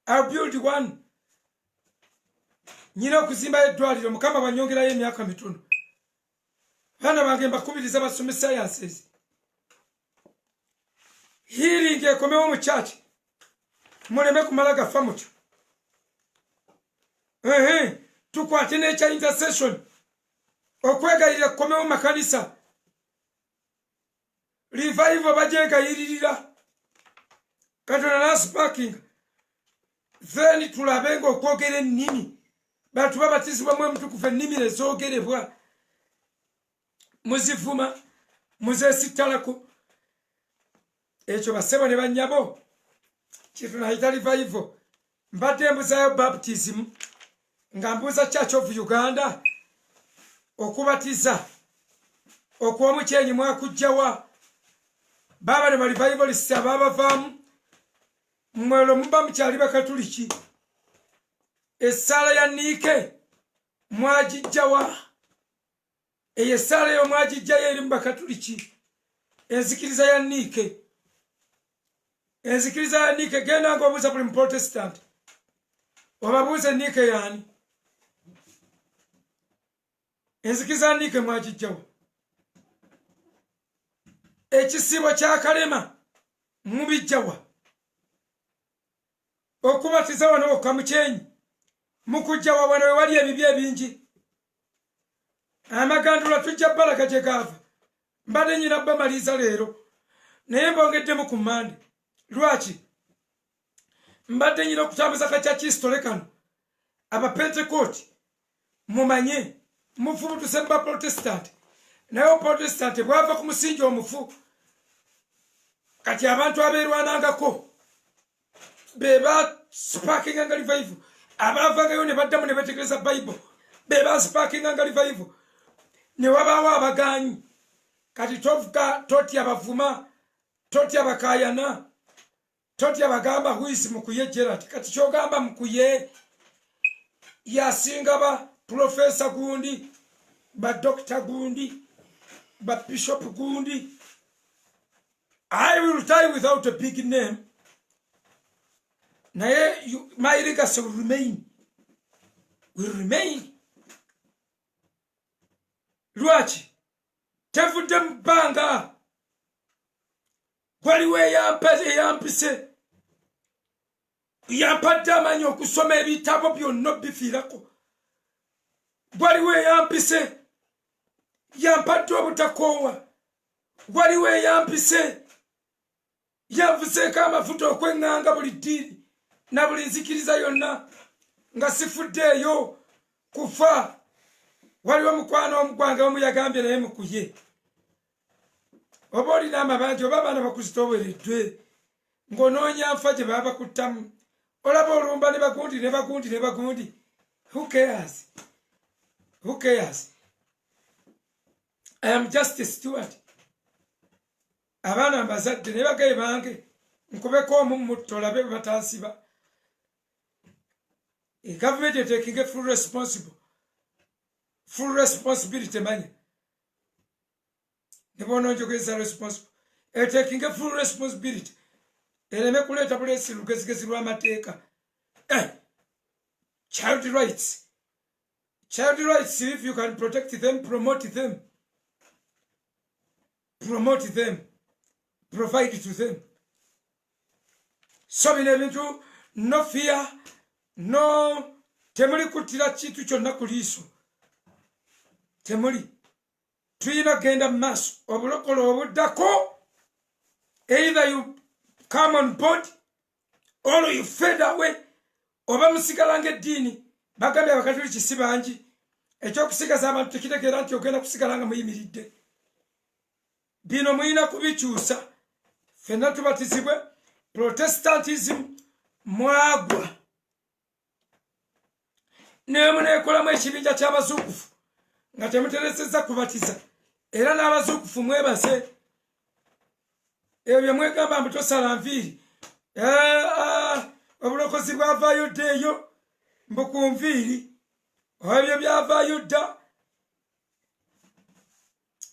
[SPEAKER 1] I'll build one. nyina okuzimba eddwaliro mukama banyongerayo emyaka mitono bana bange mbakubiriza basome sciences healing ekomewo mu church muleme kumala gafa mutyo tukwate n'ekya intercession okwegayirira kukomewo makanisa revival bajegayiririra katonda nasparking then tulabe nga okwogera ennimi bantu babatizibwamu emutukufu ennimi ezoogerebwa muzivuma muzeesittalako ekyo basebo ne bannyabo kitunayita revival mbadde mbuzayo baptism nga mbuuza Church of Uganda okubatiza okw'omukyenyi mwakujjawa baba ne barivivalist ababavaamu mwelo muba mukyali bakatuliki essaala ya Niike mwagijjawa eyo essaala eyo mwagijjayo eri mu bakatuliki enzikiriza ya Niike genda nga obuuza buli muprotestant obabuuze Niike yaani enzikiriza ya Niike mwagijjawa ekisibo kya Kalema mubijjawa okubatiza wano okamukyenyi mukujjawa wano wewali ebibi ebingi amagandula tujja bbalaga gye gaava mbadde nyina bamaliiza leero naye mbongeddemu ku mmande lwaki mbadde nyina okutambuza kakya kisitole kano abapentekooti mumanye mufubutuse mu baprotestant naye oprotestant bwava ku musingi omufu kati abantu abeerwanangako beba sparkinga nga revival abavangayo ne baddamu ne betegereza Bible beba sparkinga nga revival ne wabaawo abaganyi kati tovuga totya bavuma totya bakayana totya bagamba huisi mukuye Gerard kati kyogamba mukuye yasinga ba professor gundi ba doctor gundi ba bishop gundi. I will die without a big name. My legacy will remain. Lwaki tevudde mu bbanga waliwo eyampise yampadde amanyi okusoma ebitabo byonna bifiirako waliwo eyampise yampadde obutakoowa waliwo eyampise yanvuseeko amafuta okweŋŋanga buli ddiini na buli nzikiriza yonna nga sifuddeeyo kufa. Waliwo mukwano omugwange omu yagambye naye mukuye oba olina amabanja oba abaana bakuzitoowereddwe ng'onoonya nfa gye baba bakuttamu olaba olumba ne bagundi. Who cares? I am just a steward. Abaana mbazadde ne bagaye bange nkubeko omu mutto olabe bwe batansiba. A government is taking a full responsibility manya. Nebono njogeza responsible. Taking a full responsibility. Eleme kuleta bulesi lugezigezi lw'amateeka. Child rights. If you can protect them, promote them. Provide to them. So bino ebintu no fear, no temuli kutira kintu kyonna ku liiso. Temuli. Tuyina genda mu maaso obulokole obuddako. Either you come on board or you fade away. Oba musigala ng'eddiini bagambye abakatoliki si bangi ekyokusigaza abantu tekitegeera nti ogenda kusigala nga muyimiridde. Bino muyina kubikyusa. Ffenna tubatizibwe. Protestantism mwagwa. Neemu neekolamu ekibinja ky'abazuukufu nga temuteresezza kubatiza. Era n'abazuukufu mwebase. Ebyo mwegamba mbu tosala nviiri. Obulokozi bwavaayo dda eyo mbu ku nviiri. Ebyo byavaayo dda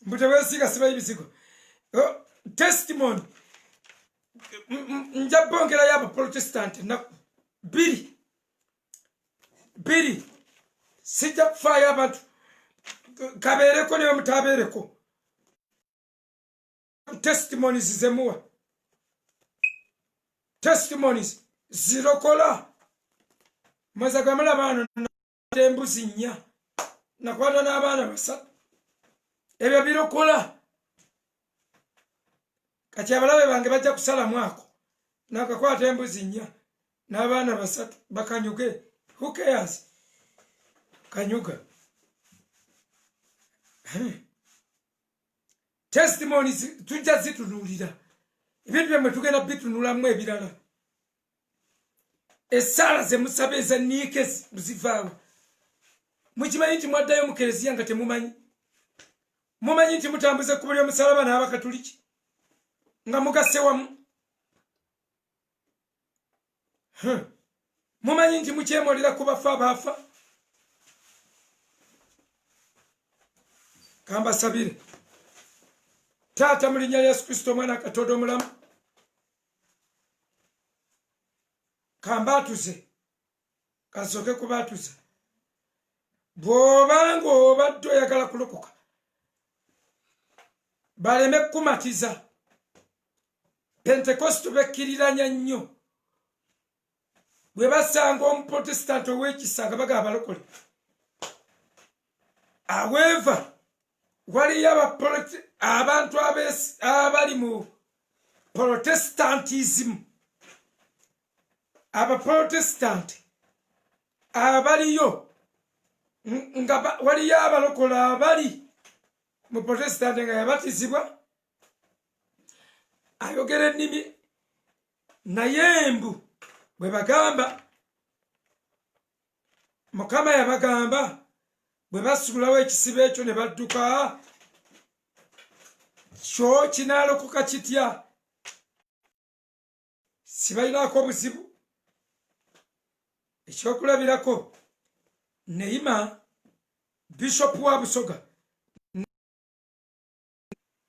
[SPEAKER 1] mbu teweesiga sibayo bizigo. Testimony. Nja bongerayo abaprotestant ennaku bbiri sijja kufaayo abantu kabeereko ne mutabeereko testimonies zemuwa testimonies zirokola mazagamala bano embuzi 4 nakwata n'abaana 3 ebyo birokola kati abalabe bange bajja kusala mwako nakakwata embuzi 4 n'abaana 3 bakanyuge who cares kanyuga testimonies tujja zitunulira ebintu byamwe tugenda bitunulamu ebirala esala ze musabe za nike zivaawo mukimanyi nti mwaddayo mu kereziya nga temumanyi mumanyi nti mutambuze ku buli omusalaba n'abakatuliki nga mugase wamu mumanyi nti mukyemolera ku bafa abaafa kambasabire taata mu linnya lya Yesu Kristo omwana Katonda omulamu kambatuze kasoke kubatuza bw'obanga obadde oyagala kulokoka baleme kumatiza Pentekosto bekkiriranya nnyo bwe basanga omuprotestant ow'ekisanga bagaba balokole however waliyo abantu abali mu protestantism abaprotestant abaliyo nga waliyo abalokola abali mu protestant nga yabatizibwa ayogera ennimi naye mbu bwe bagamba Mukama yabagamba bwe basulawo ekisibo ekyo ne badduka kyo kinaalokoka kitya sibalinaako obuzibu ekyokulabirako Neima Bishop wa Busoga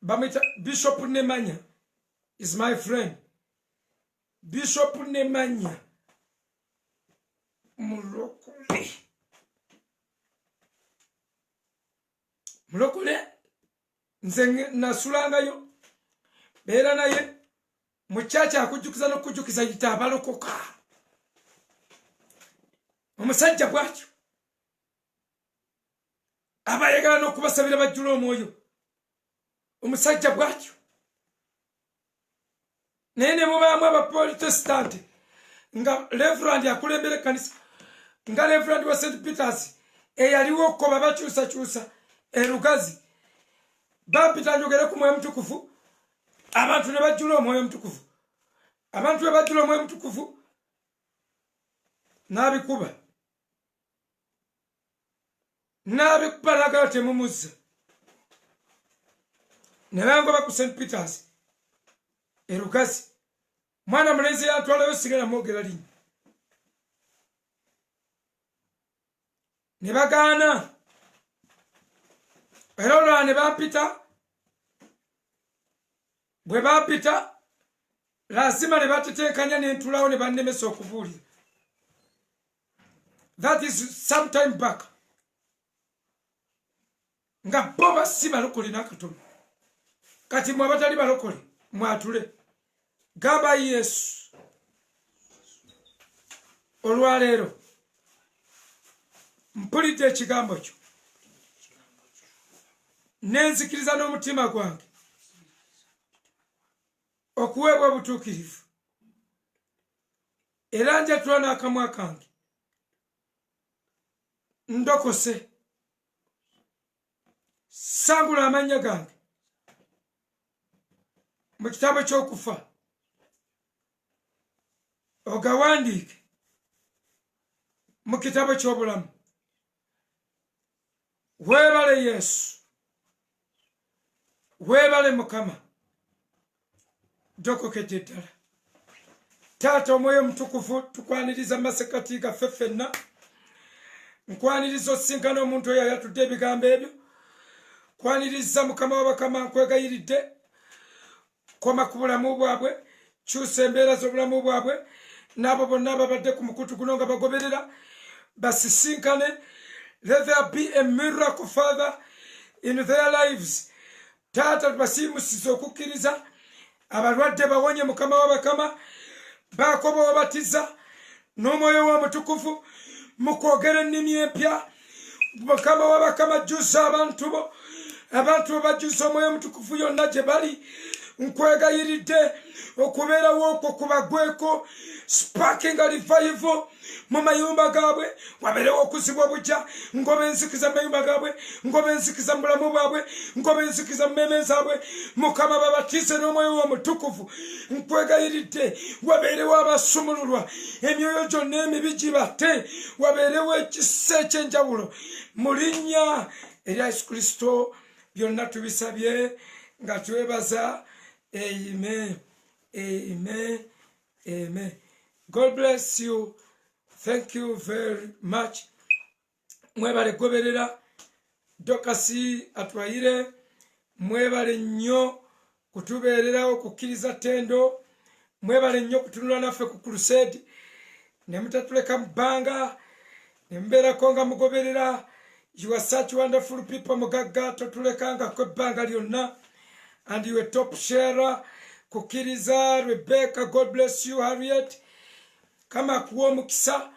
[SPEAKER 1] bamwita Bishop Nemanya is my friend Bishop Nemanya mulokole nze nasulangayo beera naye mukyakya akujjukiza n'okujjukiza yita abalokoka omusajja bwatyo abayagala n'okubasabira bajjula omwoyo omusajja bwatyo naye ne mubaamu abaprotestante nga Reverend akulembera ekkanisa nga Reverend wa St. Peters eyaliwo okkoba bakyusakyusa erugazi bampita njogere ku mwoyo mutukuvu abantu ne bajjula omwoyo mutukuvu abantu bwe bajjula omwoyo mutukuvu n'abikuba nagala temumuzza ne bangoba ku St. Peters erugazi mwana mulenzi yantwalayo sigala mwogera linnya ne bagaana era olwa ne bampita bwe bampita lazima ne bateteekanya n'entulawo ne bannemesa okubuulira that is some time back nga bo basi balokole n'akatono kati mwe abatali balokole mwatule gamba Yesu olwaleero mpulidde ekigambo kyo nenzikiriza n'omutima gwange okuweebwa obutuukirivu era njatula n'akamwa kange ndokose sangula amannya gange mu kitabo ky'okufa ogawandiike mu kitabo ky'obulamu weebale Yesu weebale Mukama dokokedde ddala taata omwoyo mutukuvu tukwaniriza masekati gaffe ffenna nkwaniriza osinkana omuntu oyo ayatudde ebigambo ebyo kwaniriza Mukama w'abakama nkwegayiridde koma ku bulamu bwabwe kyusa embeera z'obulamu bwabwe n'abo bonna ababadde ku mukutu guno nga bagoberera basisinkane Let there be a miracle, Father, in their lives. Tata tubasiimusiza okukkiriza abalwadde bawonye mukama w'abakama baakobo wabatiza n'omwoyo w'omutukuvu mu kwogera ennimi empya mukama w'abakama jjuza abantu bo bajjuza omwoyo omutukuvu yonna gye bali nkwegayiridde okubeerawo okwo kubagweko sparking a revival mu mayumba gaabwe wabeerewo okuzibwa obujja ngoba enzikiza mu mayumba gaabwe ngoba enzikiza mu bulamu bwabwe ngoba enzikiza mu mmeeme zaabwe mukama babatize n'omwoyo w'omutukuvu nkwegayiridde wabeerewo abasumululwa emyoyo gyonna emibi gibate wabeerewo ekisa ekyenjawulo mu linnya erya Yesu Kristo byonna tubisabye nga twebaza. Amen. Amen. Amen. God bless you. Thank you very much. Mwebale goberera Dokasi atwayire. Mwebale nnyo kutubeererawo kukkiriza ttendo. Mwebale nnyo kutunula naffe ku crusade. Ne mutatuleka mu bbanga. Ne mubeerako nga mugoberera. You are such wonderful people mugagga totulekangako ebbanga lyonna. And you a top sharer. Kukiriza, Rebecca, God bless you, Harriet. Kama kuwa mukisa.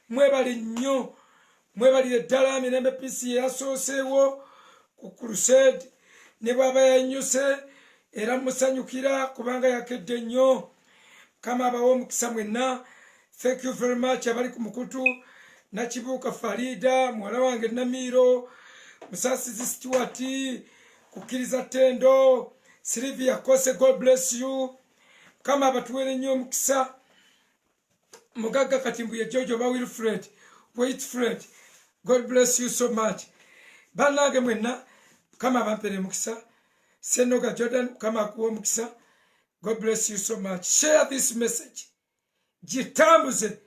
[SPEAKER 1] Mwebali nnyo. Mwebali eddala mirembe pisi yasooseewo ku crusade. Ne bw'aba yanyuse era musanyukira kubanga yakedde nnyo. Kama abawa omukisa mwenna. Thank you very much. Abali ku mukutu. Nakibuuka Farida, muwala wange Namiro, Musasizi Stewart, kukiriza ttendo, Sylvia Kose, God bless you. Kama abatuwere nnyo omukisa. Mugagga Katimbuye Jojo ba Wilfred, Waitfred, God bless you so much. Bannange mwenna, kama abampere mukisa. Senoga Jordan, kama akuwa mukisa. God bless you so much. Share this message. Jitambuze.